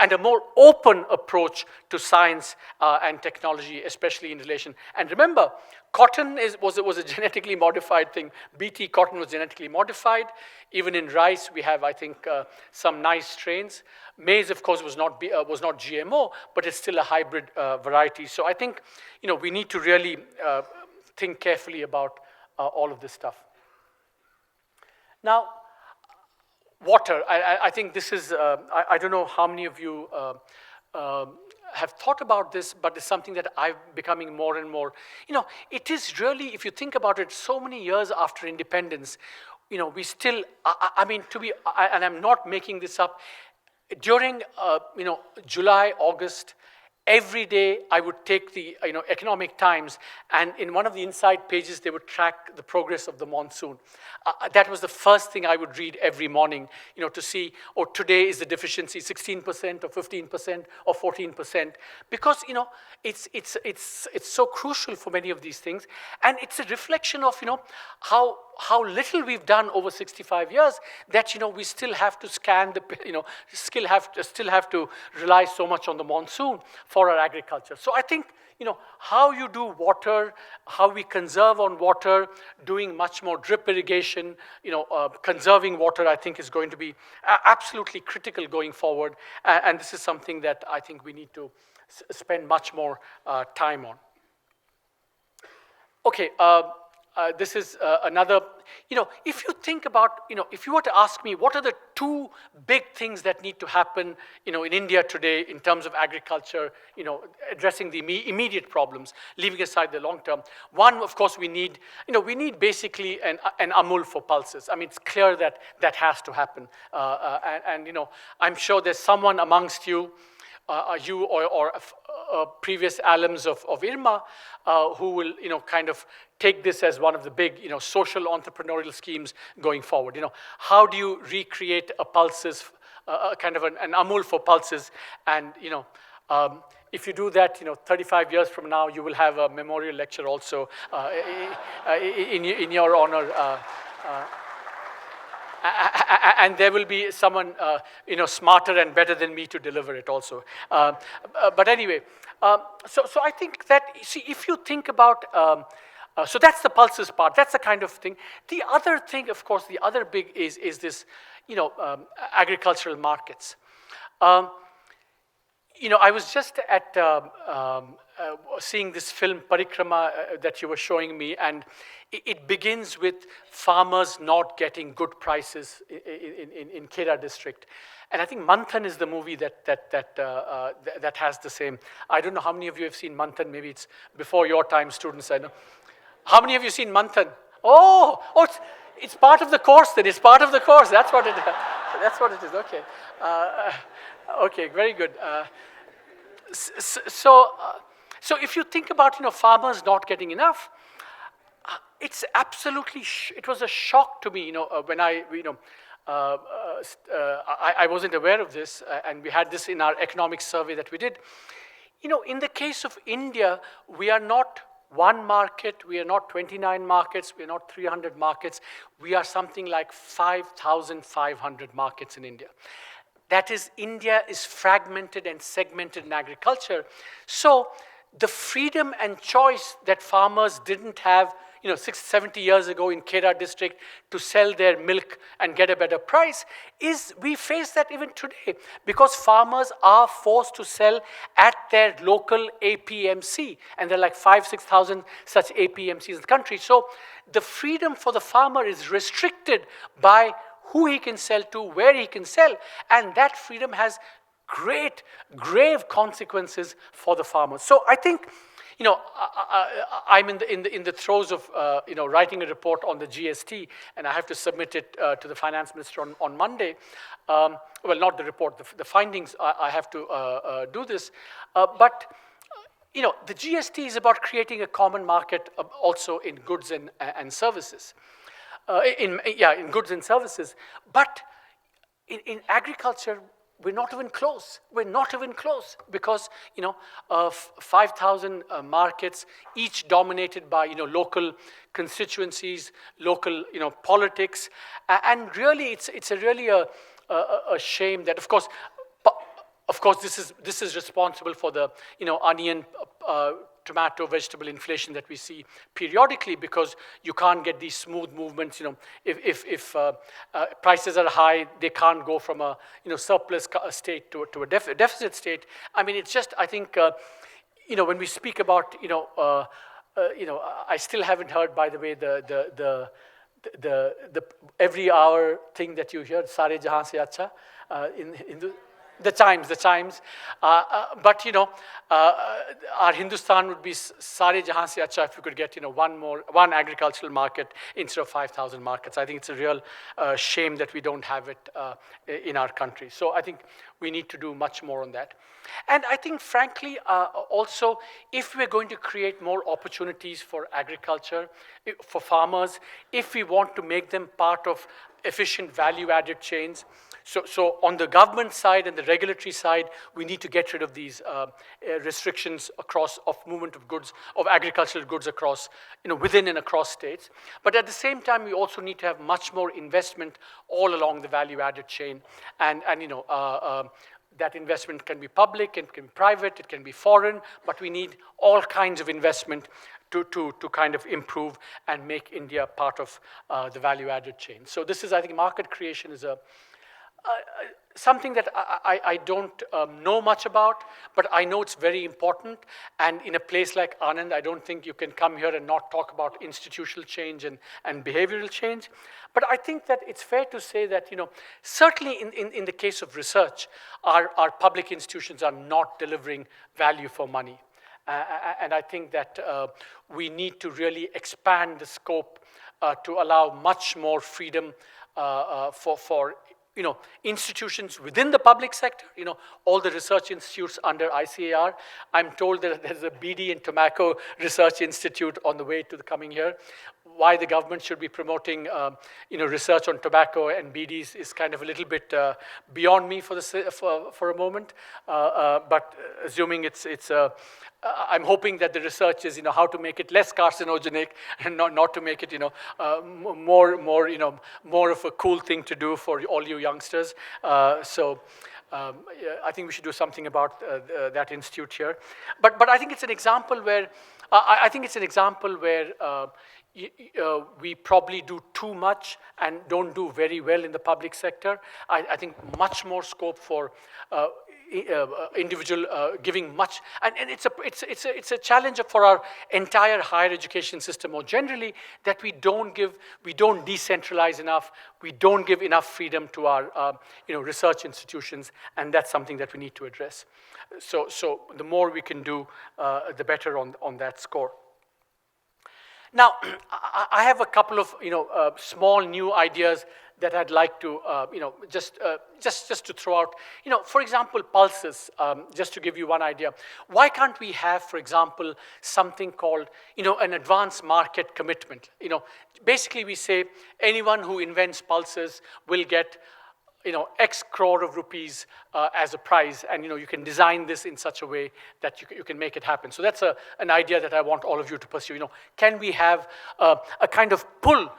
and a more open approach to science and technology, especially in relation. And remember, cotton was a genetically modified thing. BT cotton was genetically modified. Even in rice, we have, I think, some nice strains. Maize, of course, was not GMO, but it's still a hybrid variety. So I think, we need to really think carefully about all of this stuff. Now, water. I think this is, I don't know how many of you have thought about this, but it's something that I'm becoming more and more. It is really, if you think about it, so many years after independence, we still, and I'm not making this up, during, July, August, every day I would take the Economic Times, and in one of the inside pages they would track the progress of the monsoon. That was the first thing I would read every morning, to see, today is the deficiency 16% or 15% or 14%, because it's so crucial for many of these things, and it's a reflection of how little we've done over 65 years, that we still have to scan the still have to rely so much on the monsoon for our agriculture. So I think how you do water, how we conserve on water, doing much more drip irrigation, conserving water, I think is going to be absolutely critical going forward, and this is something that I think we need to spend much more time on. Okay. This is another, if you think about, if you were to ask me what are the two big things that need to happen, in India today in terms of agriculture, addressing the immediate problems, leaving aside the long term. One, of course, we need basically an Amul for pulses. I mean, it's clear that that has to happen. I'm sure there's someone amongst you, or previous alums of IRMA, who will, kind of take this as one of the big, social entrepreneurial schemes going forward. How do you recreate a pulses, kind of an Amul for pulses, and if you do that, 35 years from now, you will have a memorial lecture also in your honor. And there will be someone, smarter and better than me to deliver it also. But anyway, so I think that, see, if you think about, so that's the pulses part, that's the kind of thing. The other thing, of course, the other big is this, agricultural markets. I was just at seeing this film Parikrama that you were showing me, and it begins with farmers not getting good prices in Khera district. And I think Manthan is the movie that has the same. I don't know how many of you have seen Manthan. Maybe it's before your time, students, I know. How many of you seen Manthan? Oh, it's part of the course then. It's part of the course. That's what it is. That's what it is. Okay. Okay, very good. So if you think about, farmers not getting enough, it's absolutely, it was a shock to me, when I wasn't aware of this, and we had this in our economic survey that we did. In the case of India, we are not one market, we are not 29 markets, we are not 300 markets, we are something like 5,500 markets in India. That is, India is fragmented and segmented in agriculture. So the freedom and choice that farmers didn't have 70 years ago in Khera district to sell their milk and get a better price, we face that even today because farmers are forced to sell at their local APMC, and there are like 5,000-6,000 such APMCs in the country. So the freedom for the farmer is restricted by who he can sell to, where he can sell, and that freedom has grave consequences for the farmers. So I think, I'm in the throes of writing a report on the GST, and I have to submit it to the finance minister on Monday. Well, not the report, the findings. I have to do this, but the GST is about creating a common market also in goods and services. In goods and services, but in agriculture, we're not even close. We're not even close because 5,000 markets, each dominated by local constituencies, local politics, and really it's really a shame that of course this is responsible for the onion, tomato, vegetable inflation that we see periodically because you can't get these smooth movements. If prices are high, they can't go from a surplus state to a deficit state. I mean, it's just, I think, when we speak about, I still haven't heard, by the way, the every hour thing that you hear, Sare Jahan Se Acha, in Hindu. The chimes. But our Hindustan would be Sare Jahan Se Acha if we could get one agricultural market instead of 5,000 markets. I think it's a real shame that we don't have it in our country. So I think we need to do much more on that. And I think, frankly, also, if we're going to create more opportunities for agriculture, for farmers, if we want to make them part of efficient value-added chains, so on the government side and the regulatory side, we need to get rid of these restrictions of movement of goods, of agricultural goods across, within and across states. But at the same time, we also need to have much more investment all along the value-added chain, and that investment can be public, it can be private, it can be foreign, but we need all kinds of investment to kind of improve and make India part of the value-added chain. So this is, I think, market creation is something that I don't know much about, but I know it's very important. And in a place like Anand, I don't think you can come here and not talk about institutional change and behavioral change. But I think that it's fair to say that, certainly in the case of research, our public institutions are not delivering value for money. And I think that we need to really expand the scope to allow much more freedom for institutions within the public sector, all the research institutes under ICAR. I'm told that there's a BD and Tobacco Research Institute on the way to the coming year. Why the government should be promoting, research on tobacco and BDs is kind of a little bit beyond me for a moment. But assuming it's I'm hoping that the research is, how to make it less carcinogenic and not to make it, more of a cool thing to do for all you youngsters. So I think we should do something about that institute here. But I think it's an example where we probably do too much and don't do very well in the public sector. I think much more scope for individual giving much, and it's a challenge for our entire higher education system more generally, that we don't decentralize enough, we don't give enough freedom to our research institutions, and that's something that we need to address. So the more we can do, the better on that score. Now, I have a couple of small new ideas that I'd like to just to throw out. For example, pulses. Just to give you one idea, why can't we have, for example, something called an advanced market commitment? Basically we say anyone who invents pulses will get X crore of rupees as a prize, and you can design this in such a way that you can make it happen. So that's an idea that I want all of you to pursue. Can we have a kind of pull,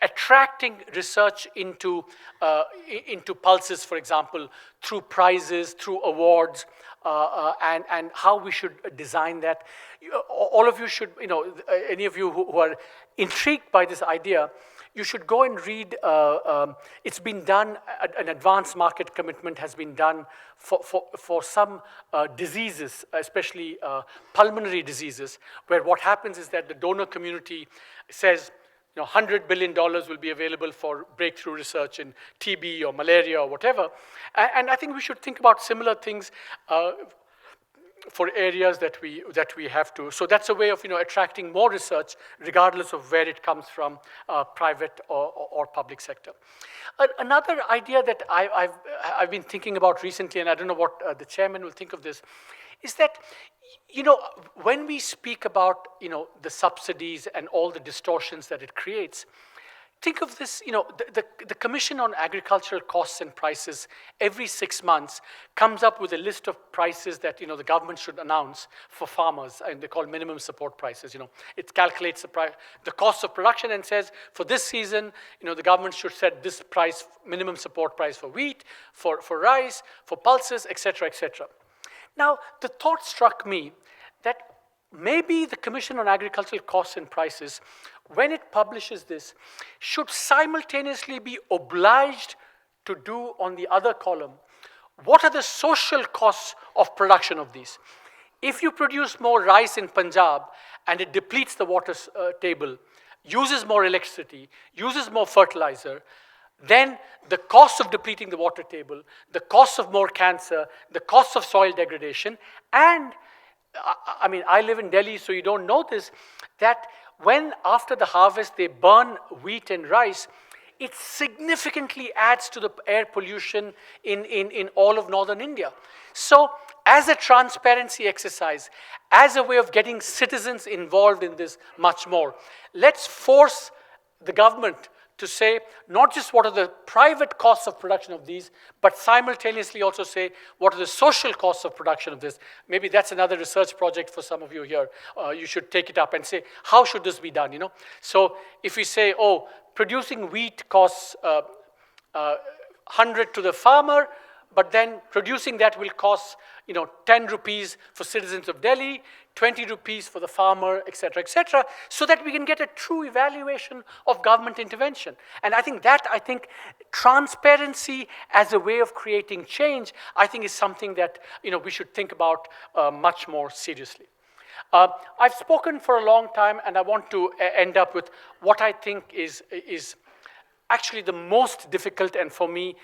attracting research into pulses, for example, through prizes, through awards, and how we should design that. All of you should, any of you who are intrigued by this idea, you should go and read, it's been done, an advanced market commitment has been done for some diseases, especially pulmonary diseases, where what happens is that the donor community says, $100 billion will be available for breakthrough research in TB or malaria or whatever. And I think we should think about similar things for areas that we have to. So that's a way of attracting more research, regardless of where it comes from, private or public sector. Another idea that I've been thinking about recently, and I don't know what the chairman will think of this, is that when we speak about the subsidies and all the distortions that it creates, think of this, the Commission on Agricultural Costs and Prices every 6 months comes up with a list of prices that the government should announce for farmers, and they're called minimum support prices. It calculates the cost of production and says, for this season, the government should set this price, minimum support price for wheat, for rice, for pulses, etc., etc. Now, the thought struck me that maybe the Commission on Agricultural Costs and Prices, when it publishes this, should simultaneously be obliged to do on the other column, what are the social costs of production of these? If you produce more rice in Punjab and it depletes the water table, uses more electricity, uses more fertilizer, then the cost of depleting the water table, the cost of more cancer, the cost of soil degradation, and I live in Delhi, so you don't know this, that when after the harvest they burn wheat and rice, it significantly adds to the air pollution in all of northern India. So as a transparency exercise, as a way of getting citizens involved in this much more, let's force the government to say not just what are the private costs of production of these, but simultaneously also say what are the social costs of production of this. Maybe that's another research project for some of you here. You should take it up and say, how should this be done? So if we say, producing wheat costs 100 to the farmer, but then producing that will cost 10 rupees for citizens of Delhi, 20 rupees for the farmer, etc., so that we can get a true evaluation of government intervention. And I think transparency as a way of creating change, I think is something that we should think about much more seriously. I've spoken for a long time, and I want to end up with what I think is actually the most difficult, and for me,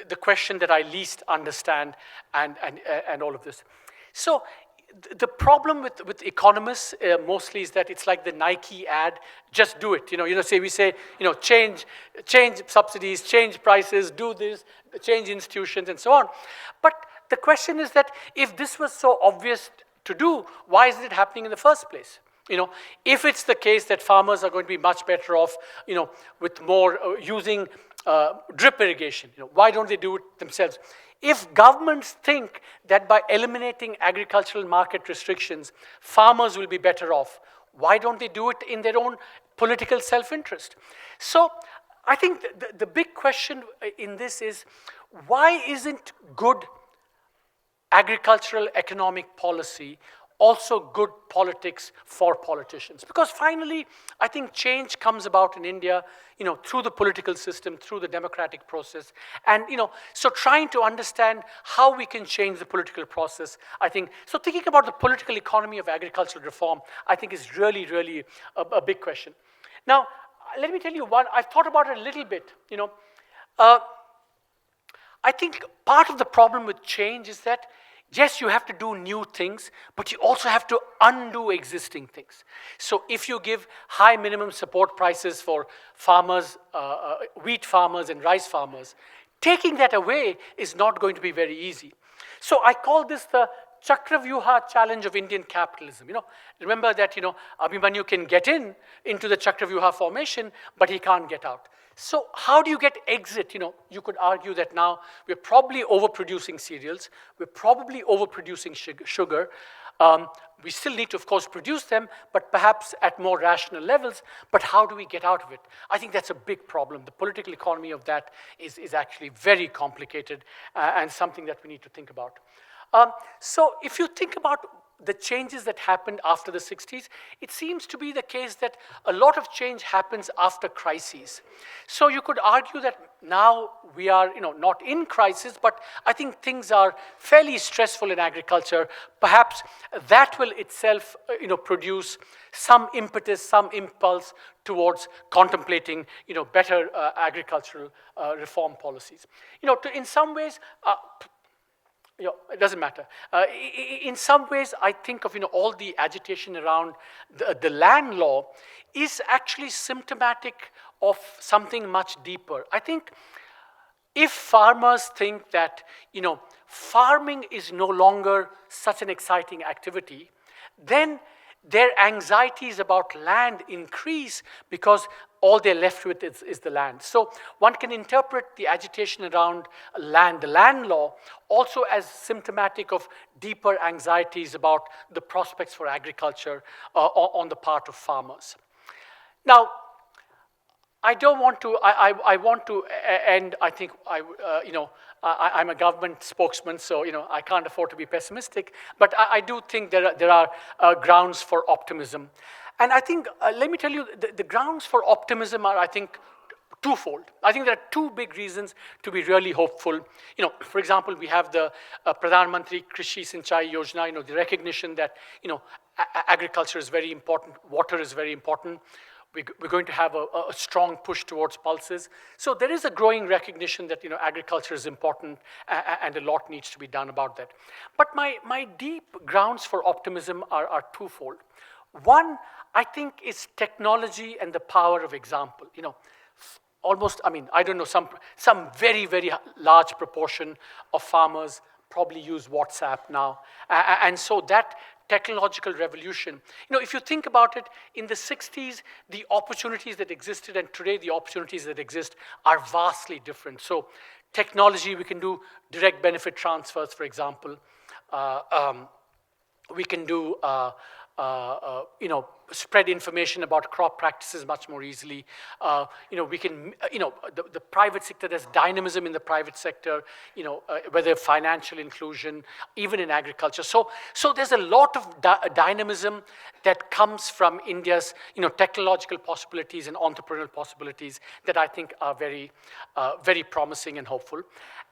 the question that I least understand, and all of this. So the problem with economists mostly is that it's like the Nike ad, just do it. We say, change subsidies, change prices, do this, change institutions, and so on. But the question is that if this was so obvious to do, why isn't it happening in the first place? If it's the case that farmers are going to be much better off, with more using drip irrigation, why don't they do it themselves? If governments think that by eliminating agricultural market restrictions, farmers will be better off, why don't they do it in their own political self-interest? So I think the big question in this is, why isn't good agricultural economic policy also good politics for politicians? Because finally, I think change comes about in India, through the political system, through the democratic process. And, so trying to understand how we can change the political process, I think, so thinking about the political economy of agricultural reform, I think is really, really a big question. Now, let me tell you one, I've thought about it a little bit, I think part of the problem with change is that yes, you have to do new things, but you also have to undo existing things. So if you give high minimum support prices for farmers, wheat farmers and rice farmers, taking that away is not going to be very easy. So I call this the Chakravyuha challenge of Indian capitalism. Remember that, Abhimanyu can get into the Chakravyuha formation, but he can't get out. So how do you get exit? You could argue that now we're probably overproducing cereals, we're probably overproducing sugar. We still need to, of course, produce them, but perhaps at more rational levels. But how do we get out of it? I think that's a big problem. The political economy of that is actually very complicated and something that we need to think about. So if you think about the changes that happened after the 60s, it seems to be the case that a lot of change happens after crises. So you could argue that now we are not in crisis, but I think things are fairly stressful in agriculture. Perhaps that will itself produce some impetus, some impulse towards contemplating better agricultural reform policies. In some ways, it doesn't matter. In some ways, I think of all the agitation around the land law is actually symptomatic of something much deeper. I think if farmers think that farming is no longer such an exciting activity, then their anxieties about land increase because all they're left with is the land. So one can interpret the agitation around land, the land law, also as symptomatic of deeper anxieties about the prospects for agriculture on the part of farmers. Now, I don't want to, I want to end, I think, I'm a government spokesman, so I can't afford to be pessimistic, but I do think there are grounds for optimism. And I think, let me tell you, the grounds for optimism are, I think, twofold. I think there are two big reasons to be really hopeful. For example, we have the Pradhan Mantri Krishi Sinchai Yojana, the recognition that agriculture is very important, water is very important. We're going to have a strong push towards pulses. So there is a growing recognition that agriculture is important and a lot needs to be done about that. But my deep grounds for optimism are twofold. One, I think, is technology and the power of example. Almost, I don't know, some very, very large proportion of farmers probably use WhatsApp now. And so that technological revolution, if you think about it, in the 60s, the opportunities that existed, and today the opportunities that exist are vastly different. So technology, we can do direct benefit transfers, for example. We can do spread information about crop practices much more easily. We can, the private sector, there's dynamism in the private sector, whether financial inclusion, even in agriculture. So there's a lot of dynamism that comes from India's, technological possibilities and entrepreneurial possibilities that I think are very, very promising and hopeful.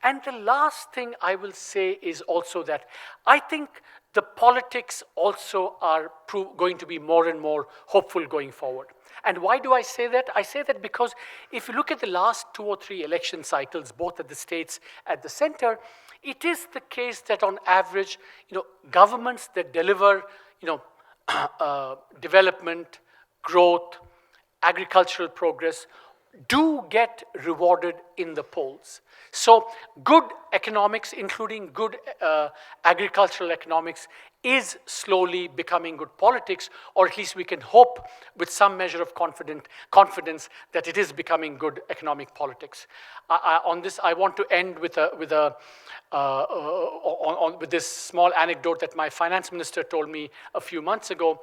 And the last thing I will say is also that I think the politics also are going to be more and more hopeful going forward. And why do I say that? I say that because if you look at the last 2 or 3 election cycles, both at the states, at the center, it is the case that on average, governments that deliver, development, growth, agricultural progress, do get rewarded in the polls. So good economics, including good agricultural economics, is slowly becoming good politics, or at least we can hope with some measure of confidence that it is becoming good economic politics. On this, I want to end with this small anecdote that my finance minister told me a few months ago.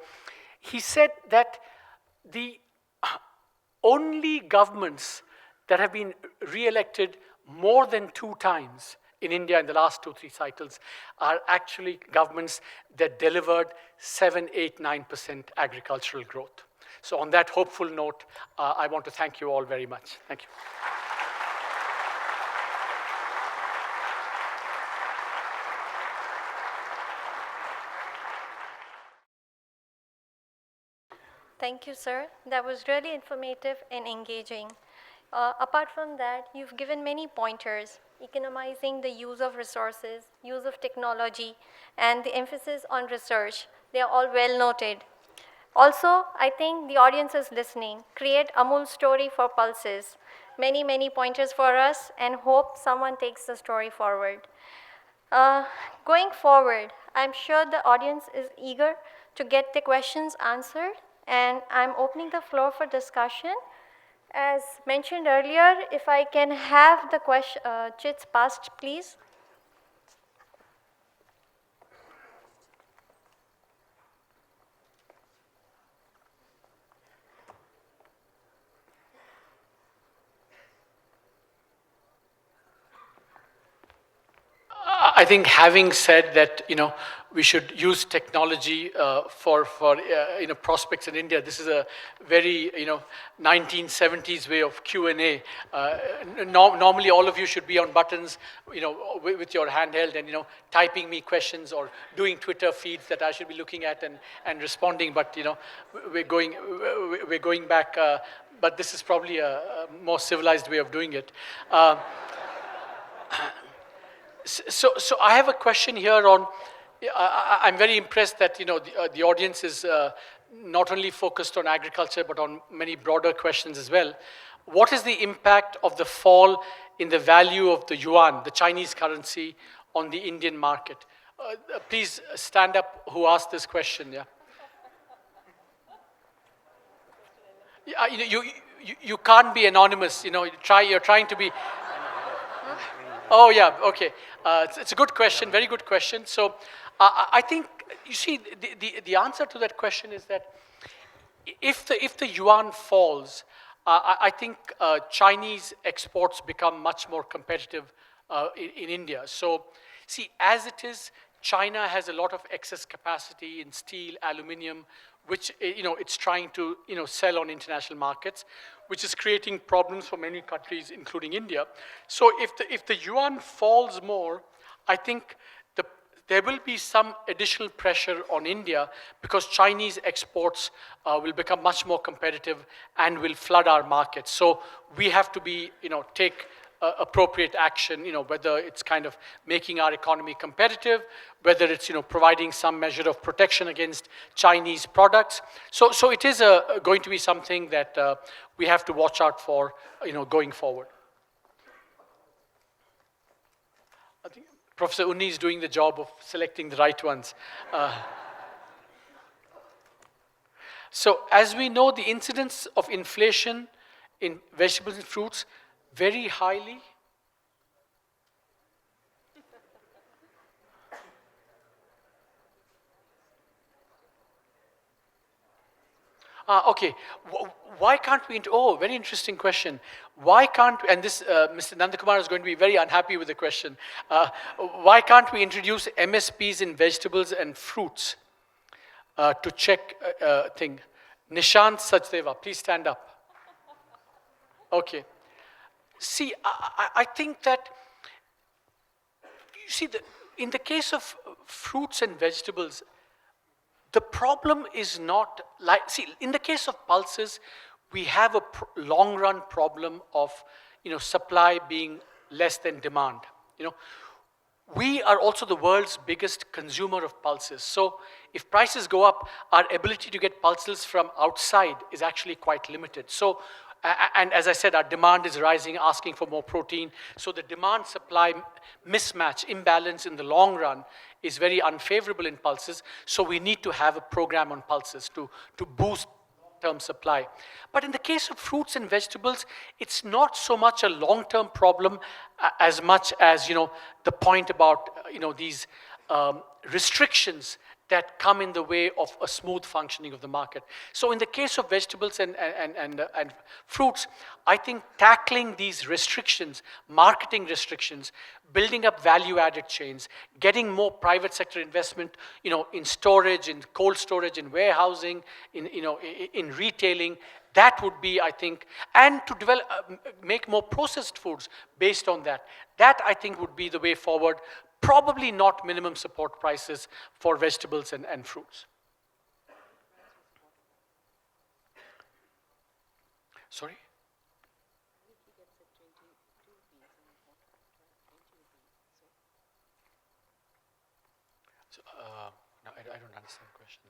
He said that the only governments that have been re-elected more than 2 times in India in the last 2-3 cycles are actually governments that delivered 7, 8, 9% agricultural growth. So on that hopeful note, I want to thank you all very much. Thank you. Thank you, sir. That was really informative and engaging. Apart from that, you've given many pointers, economizing the use of resources, use of technology, and the emphasis on research. They are all well noted. Also, I think the audience is listening. Create Amul story for pulses. Many, many pointers for us, and hope someone takes the story forward. Going forward, I'm sure the audience is eager to get the questions answered, and I'm opening the floor for discussion. As mentioned earlier, if I can have the chits passed, please. I think having said that, we should use technology for prospects in India. This is a very 1970s way of Q&A. Normally, all of you should be on buttons, with your handheld and typing me questions or doing Twitter feeds that I should be looking at and responding. But we're going back. But this is probably a more civilized way of doing it. So I have a question here on, I'm very impressed that the audience is not only focused on agriculture but on many broader questions as well. What is the impact of the fall in the value of the yuan, the Chinese currency, on the Indian market? Please stand up who asked this question, yeah. You can't be anonymous, you're trying to be. Oh, yeah, okay. It's a good question, very good question. So I think, you see, the answer to that question is that if the yuan falls, I think Chinese exports become much more competitive in India. So, see, as it is, China has a lot of excess capacity in steel, aluminium, which it's trying to sell on international markets, which is creating problems for many countries, including India. So if the yuan falls more, I think there will be some additional pressure on India because Chinese exports will become much more competitive and will flood our markets. So we have to be, take appropriate action, whether it's kind of making our economy competitive, whether it's, providing some measure of protection against Chinese products. So it is going to be something that we have to watch out for, going forward. I think Professor Unni is doing the job of selecting the right ones. So as we know, the incidence of inflation in vegetables and fruits very highly. Okay, why can't we, very interesting question. Why can't, and this, Mr. Nandakumar is going to be very unhappy with the question. Why can't we introduce MSPs in vegetables and fruits to check thing? Nishant Sachdeva, please stand up. Okay. See, I think that, you see, in the case of fruits and vegetables, the problem is not like, see, in the case of pulses, we have a long-run problem of, supply being less than demand. We are also the world's biggest consumer of pulses. So if prices go up, our ability to get pulses from outside is actually quite limited. So, and as I said, our demand is rising, asking for more protein. So the demand-supply mismatch, imbalance in the long run is very unfavorable in pulses. So we need to have a program on pulses to boost long-term supply. But in the case of fruits and vegetables, it's not so much a long-term problem as much as, the point about, these restrictions that come in the way of a smooth functioning of the market. So in the case of vegetables and fruits, I think tackling these restrictions, marketing restrictions, building up value-added chains, getting more private sector investment, in storage, in cold storage, in warehousing, in retailing, that would be, I think, and to develop, make more processed foods based on that. That, I think, would be the way forward. Probably not minimum support prices for vegetables and fruits. Sorry? So, no, I don't understand the question.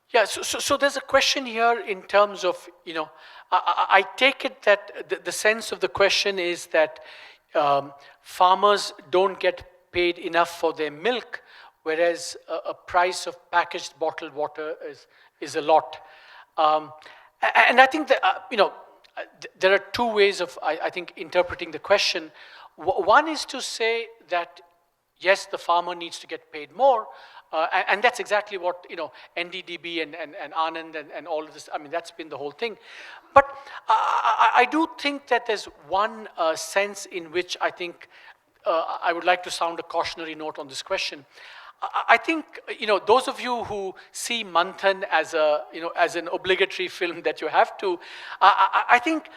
Yeah, so there's a question here in terms of, I take it that the sense of the question is that farmers don't get paid enough for their milk, whereas a price of packaged bottled water is a lot. And I think that, there are two ways of, I think, interpreting the question. One is to say that, yes, the farmer needs to get paid more, and that's exactly what, NDDB and Anand and all of this, I mean, that's been the whole thing. But I do think that there's one sense in which I think I would like to sound a cautionary note on this question. I think, those of you who see Manthan as as an obligatory film that you have to, I think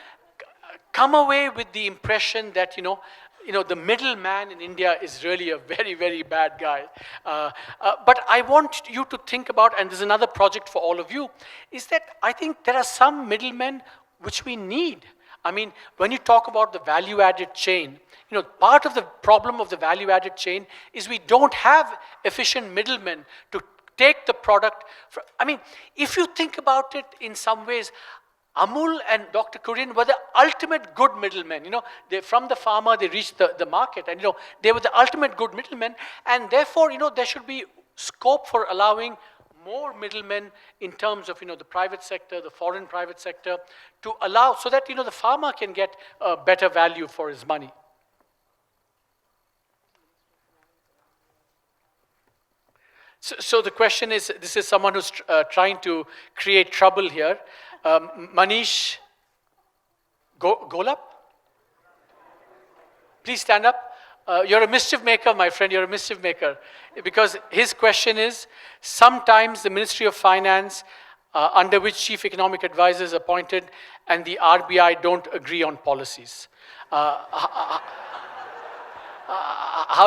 come away with the impression that, the middleman in India is really a very, very bad guy. But I want you to think about, and there's another project for all of you, is that I think there are some middlemen which we need. I mean, when you talk about the value-added chain, part of the problem of the value-added chain is we don't have efficient middlemen to take the product. I mean, if you think about it in some ways, Amul and Dr. Kurien were the ultimate good middlemen. From the farmer, they reached the market, and they were the ultimate good middlemen, and therefore, there should be scope for allowing more middlemen in terms of the private sector, the foreign private sector, to allow so that the farmer can get a better value for his money. So the question is, this is someone who's trying to create trouble here. Manish Golap? Please stand up. You're a mischief maker, my friend, you're a mischief maker. Because his question is, sometimes the Ministry of Finance, under which Chief Economic Advisor is appointed, and the RBI don't agree on policies. How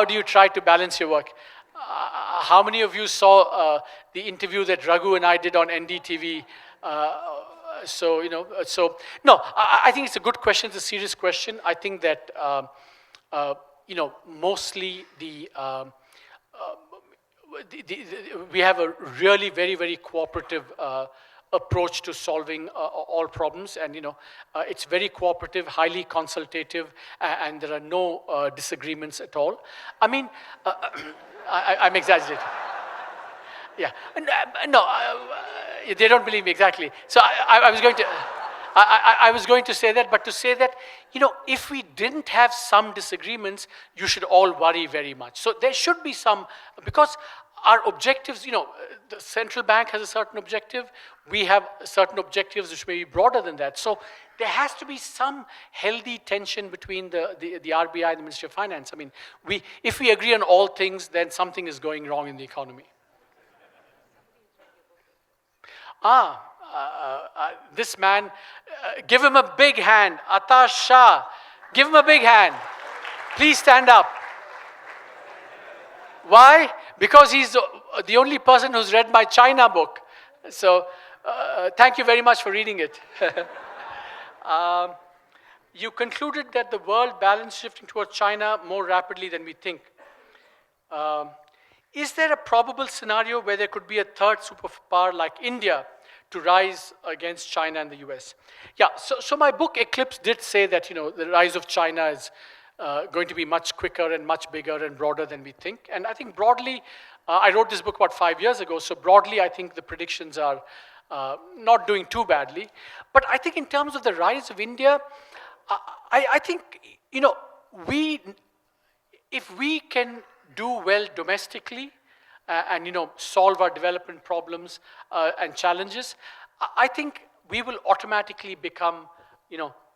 do you try to balance your work? How many of you saw the interview that Raghu and I did on NDTV? No, I think it's a good question, it's a serious question. I think that, mostly we have a really very, very cooperative approach to solving all problems, and it's very cooperative, highly consultative, and there are no disagreements at all. I mean, I'm exaggerating. Yeah, no, they don't believe me exactly. So I was going to say that, but to say that, if we didn't have some disagreements, you should all worry very much. So there should be some, because our objectives, the central bank has a certain objective, we have certain objectives which may be broader than that. So there has to be some healthy tension between the RBI and the Ministry of Finance. I mean, if we agree on all things, then something is going wrong in the economy. This man, give him a big hand. Atash Shah, give him a big hand. Please stand up. Why? Because he's the only person who's read my China book. So thank you very much for reading it. You concluded that the world balance shifting towards China more rapidly than we think. Is there a probable scenario where there could be a third superpower like India to rise against China and the US? Yeah, so my book Eclipse did say that the rise of China is going to be much quicker and much bigger and broader than we think. And I think broadly, I wrote this book about 5 years ago, so broadly I think the predictions are not doing too badly. But I think in terms of the rise of India, I think, if we can do well domestically and solve our development problems and challenges, I think we will automatically become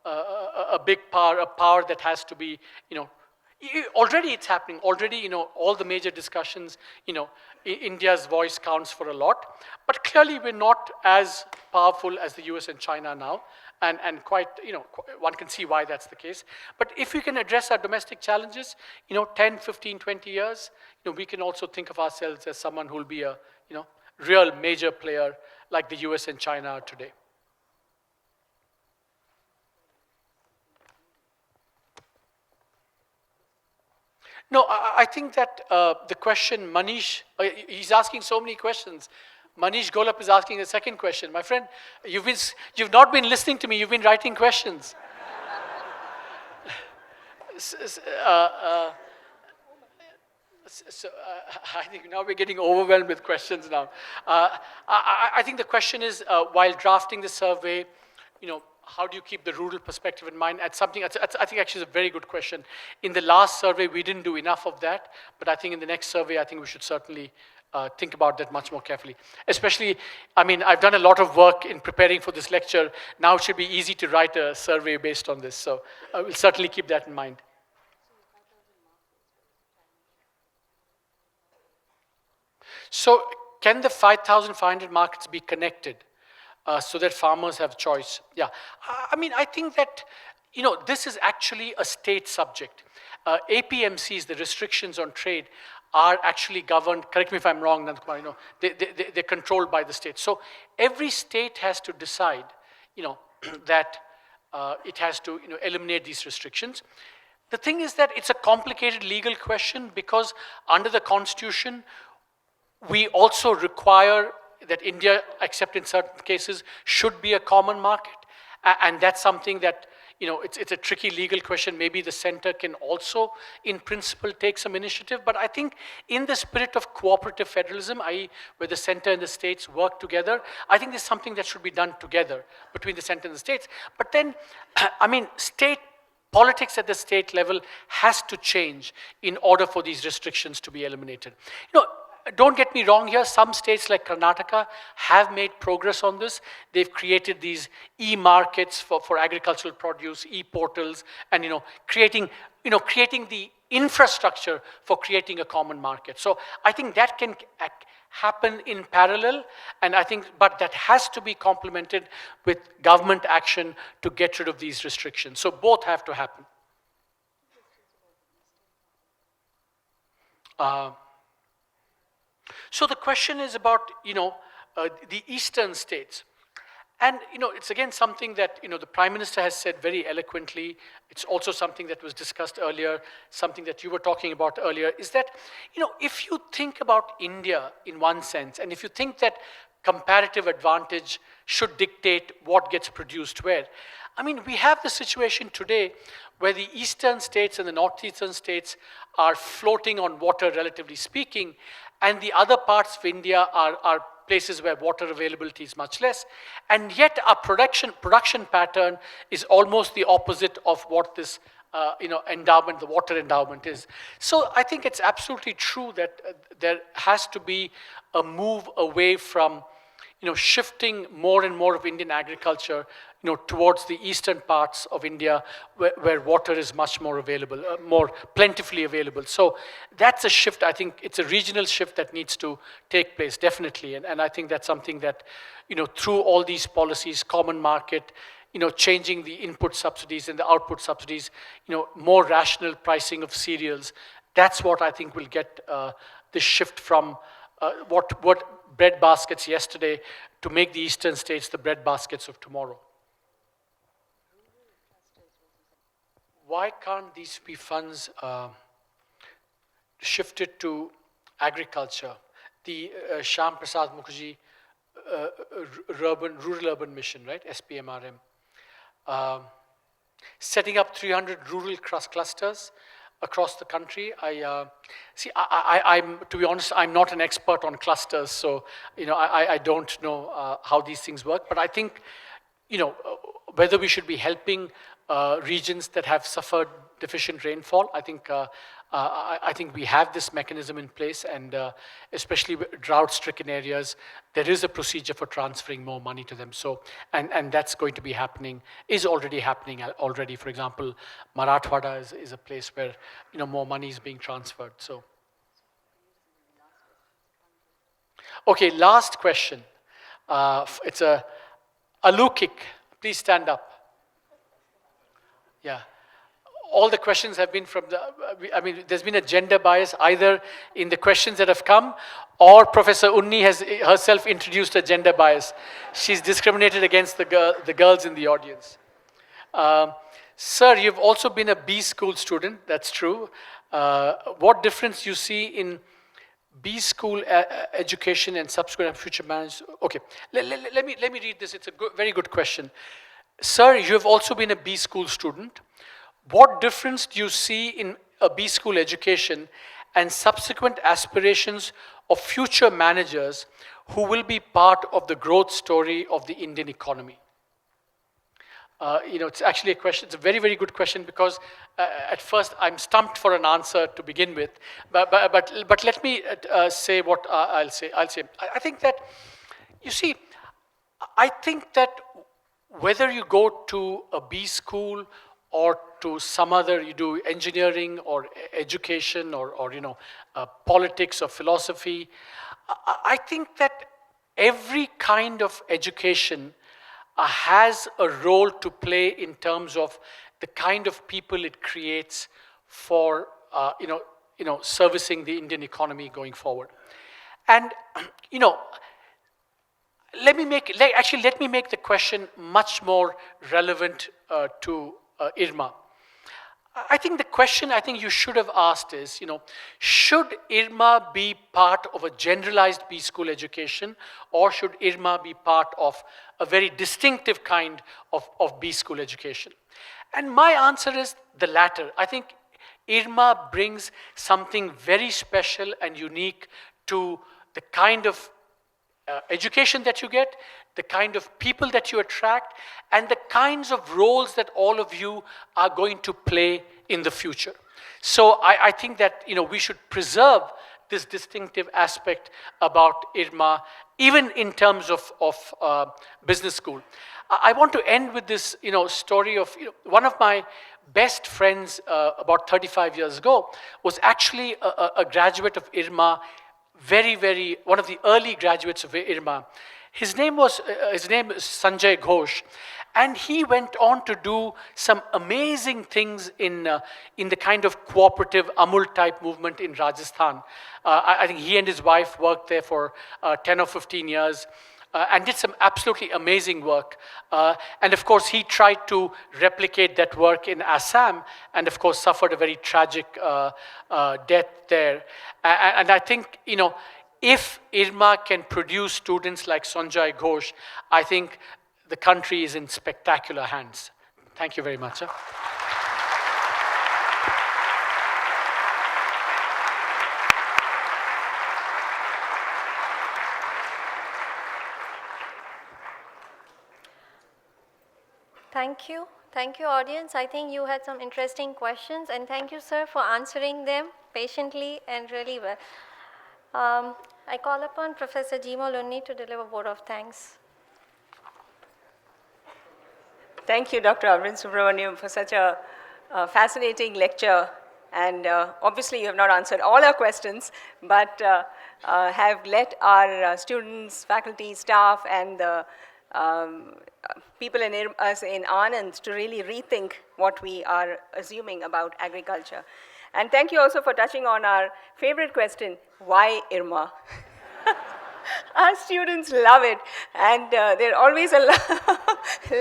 a big power, a power that has to be already it's happening. Already all the major discussions, India's voice counts for a lot, but clearly we're not as powerful as the US and China now. And quite, one can see why that's the case. But if we can address our domestic challenges, 10, 15, 20 years, we can also think of ourselves as someone who will be a, real major player like the US and China are today. No, I think that the question, Manish, he's asking so many questions. Manish Golap is asking a second question. My friend, you've not been listening to me, you've been writing questions. I think now we're getting overwhelmed with questions now. I think the question is, while drafting the survey, how do you keep the rural perspective in mind? I think actually is a very good question. In the last survey, we didn't do enough of that, but I think in the next survey, I think we should certainly think about that much more carefully. Especially, I've done a lot of work in preparing for this lecture. Now it should be easy to write a survey based on this, so I will certainly keep that in mind. So can the 5,500 markets be connected so that farmers have choice? Yeah, I think that, this is actually a state subject. APMCs, the restrictions on trade, are actually governed, correct me if I'm wrong, Nandkumar, they're controlled by the state. So every state has to decide, that it has to, eliminate these restrictions. The thing is that it's a complicated legal question because under the Constitution, we also require that India, except in certain cases, should be a common market. And that's something that, it's a tricky legal question. Maybe the center can also, in principle, take some initiative. But I think in the spirit of cooperative federalism, i.e. where the center and the states work together, I think there's something that should be done together between the center and the states. But then, state politics at the state level has to change in order for these restrictions to be eliminated. Don't get me wrong here, some states like Karnataka have made progress on this. They've created these e-markets for agricultural produce, e-portals, and creating the infrastructure for creating a common market. So I think that can happen in parallel, and but that has to be complemented with government action to get rid of these restrictions. So both have to happen. So the question is about, the eastern states. And, it's again something that, the Prime Minister has said very eloquently. It's also something that was discussed earlier, something that you were talking about earlier, is that, if you think about India in one sense, and if you think that comparative advantage should dictate what gets produced where, we have the situation today where the eastern states and the northeastern states are floating on water, relatively speaking, and the other parts of India are places where water availability is much less. And yet our production pattern is almost the opposite of what this endowment, the water endowment is. So I think it's absolutely true that there has to be a move away from shifting more and more of Indian agriculture towards the eastern parts of India where water is much more available, more plentifully available. So that's a shift. I think it's a regional shift that needs to take place, definitely. And I think that's something that, through all these policies, common market, changing the input subsidies and the output subsidies, more rational pricing of cereals, that's what I think will get the shift from what bread baskets yesterday to make the eastern states the bread baskets of tomorrow. Why can't these be funds shifted to agriculture? The Shyam Prasad Mukherjee Rural Urban Mission, right? SPMRM. Setting up 300 rural clusters across the country. I'm to be honest, I'm not an expert on clusters, so I don't know how these things work. But I think whether we should be helping regions that have suffered deficient rainfall, I think we have this mechanism in place, and especially drought-stricken areas, there is a procedure for transferring more money to them. So, and that's going to be happening, is already happening already. For example, Marathwada is a place where more money is being transferred. So, okay, last question. It's a Alukik. Please stand up. Yeah. All the questions have been from there's been a gender bias either in the questions that have come, or Professor Unni has herself introduced a gender bias. She's discriminated against the girls in the audience. Sir, you've also been a B school student, that's true. What difference you see in B school education and subsequent future management? Okay, let me read this. It's a very good question. Sir, you have also been a B school student. What difference do you see in a B school education and subsequent aspirations of future managers who will be part of the growth story of the Indian economy? It's actually a question, it's a very, very good question, because at first I'm stumped for an answer to begin with. But let me say what I'll say. I think that, you see, I think that whether you go to a B school or to some other, you do engineering or education or politics or philosophy, I think that every kind of education has a role to play in terms of the kind of people it creates for servicing the Indian economy going forward. And let me make the question much more relevant to IRMA. I think the question you should have asked is, should IRMA be part of a generalized B school education, or should IRMA be part of a very distinctive kind of B school education? And my answer is the latter. I think IRMA brings something very special and unique to the kind of education that you get, the kind of people that you attract, and the kinds of roles that all of you are going to play in the future. So I think that we should preserve this distinctive aspect about IRMA, even in terms of business school. I want to end with this story of one of my best friends about 35 years ago was actually a graduate of IRMA, one of the early graduates of IRMA. His name is Sanjay Ghosh, and he went on to do some amazing things in the kind of cooperative Amul type movement in Rajasthan. I think he and his wife worked there for 10 or 15 years. And did some absolutely amazing work. And of course, he tried to replicate that work in Assam, and of course, suffered a very tragic death there. And I think, if IRMA can produce students like Sanjay Ghosh, I think the country is in spectacular hands. Thank you very much. Thank you. Thank you, audience. I think you had some interesting questions, and thank you, sir, for answering them patiently and really well. I call upon Professor Jimo Lunni to deliver a vote of thanks. Thank you, Dr. Arvind Subramanian, for such a fascinating lecture. And obviously, you have not answered all our questions, but have let our students, faculty, staff, and the people in Anand to really rethink what we are assuming about agriculture. And thank you also for touching on our favorite question, why IRMA? Our students love it, and there are always a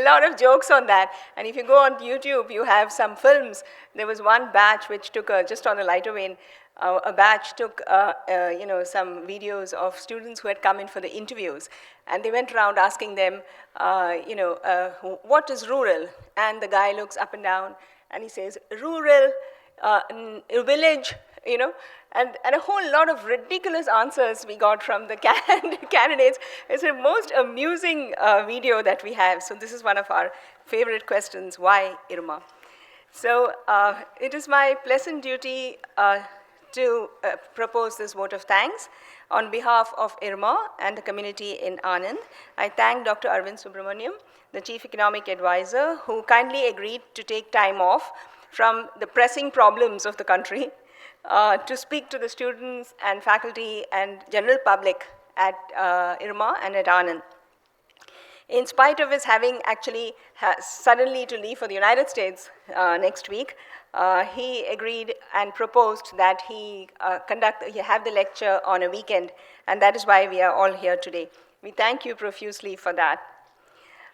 lot of jokes on that. And if you go on YouTube, you have some films. There was one batch which took, just on a lighter vein, a batch took some videos of students who had come in for the interviews, and they went around asking them, what is rural? And the guy looks up and down, and he says, rural, village, and a whole lot of ridiculous answers we got from the candidates. It's the most amusing video that we have. So this is one of our favorite questions, why IRMA? So it is my pleasant duty to propose this vote of thanks. On behalf of IRMA and the community in Anand, I thank Dr. Arvind Subramanian, the Chief Economic Advisor, who kindly agreed to take time off from the pressing problems of the country to speak to the students and faculty and general public at IRMA and at Anand. In spite of his having actually suddenly to leave for the United States next week, he agreed and proposed that he have the lecture on a weekend, and that is why we are all here today. We thank you profusely for that.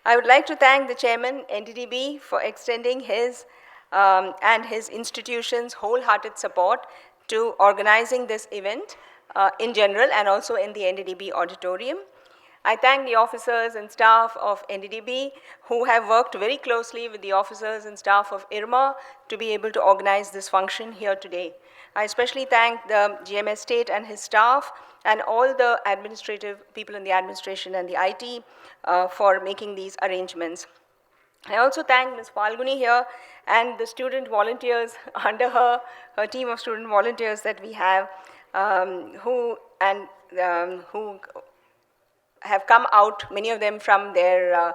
I would like to thank the chairman, NDDB, for extending his and his institution's wholehearted support to organizing this event in general and also in the NDDB auditorium. I thank the officers and staff of NDDB who have worked very closely with the officers and staff of IRMA to be able to organize this function here today. I especially thank the GMS State and his staff and all the administrative people in the administration and the IT for making these arrangements. I also thank Ms. Falguni here and the student volunteers under her team of student volunteers that we have who have come out, many of them from their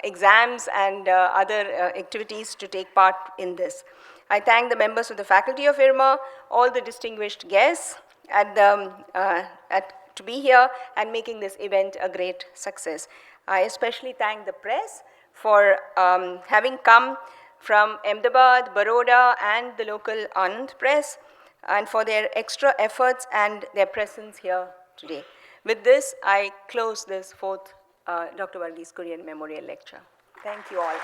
exams and other activities to take part in this. I thank the members of the faculty of IRMA, all the distinguished guests to be here and making this event a great success. I especially thank the press for having come from Ahmedabad, Baroda, and the local Anand press, and for their extra efforts and their presence here today. With this, I close this fourth Dr. Verghese Kurien Memorial Lecture. Thank you all.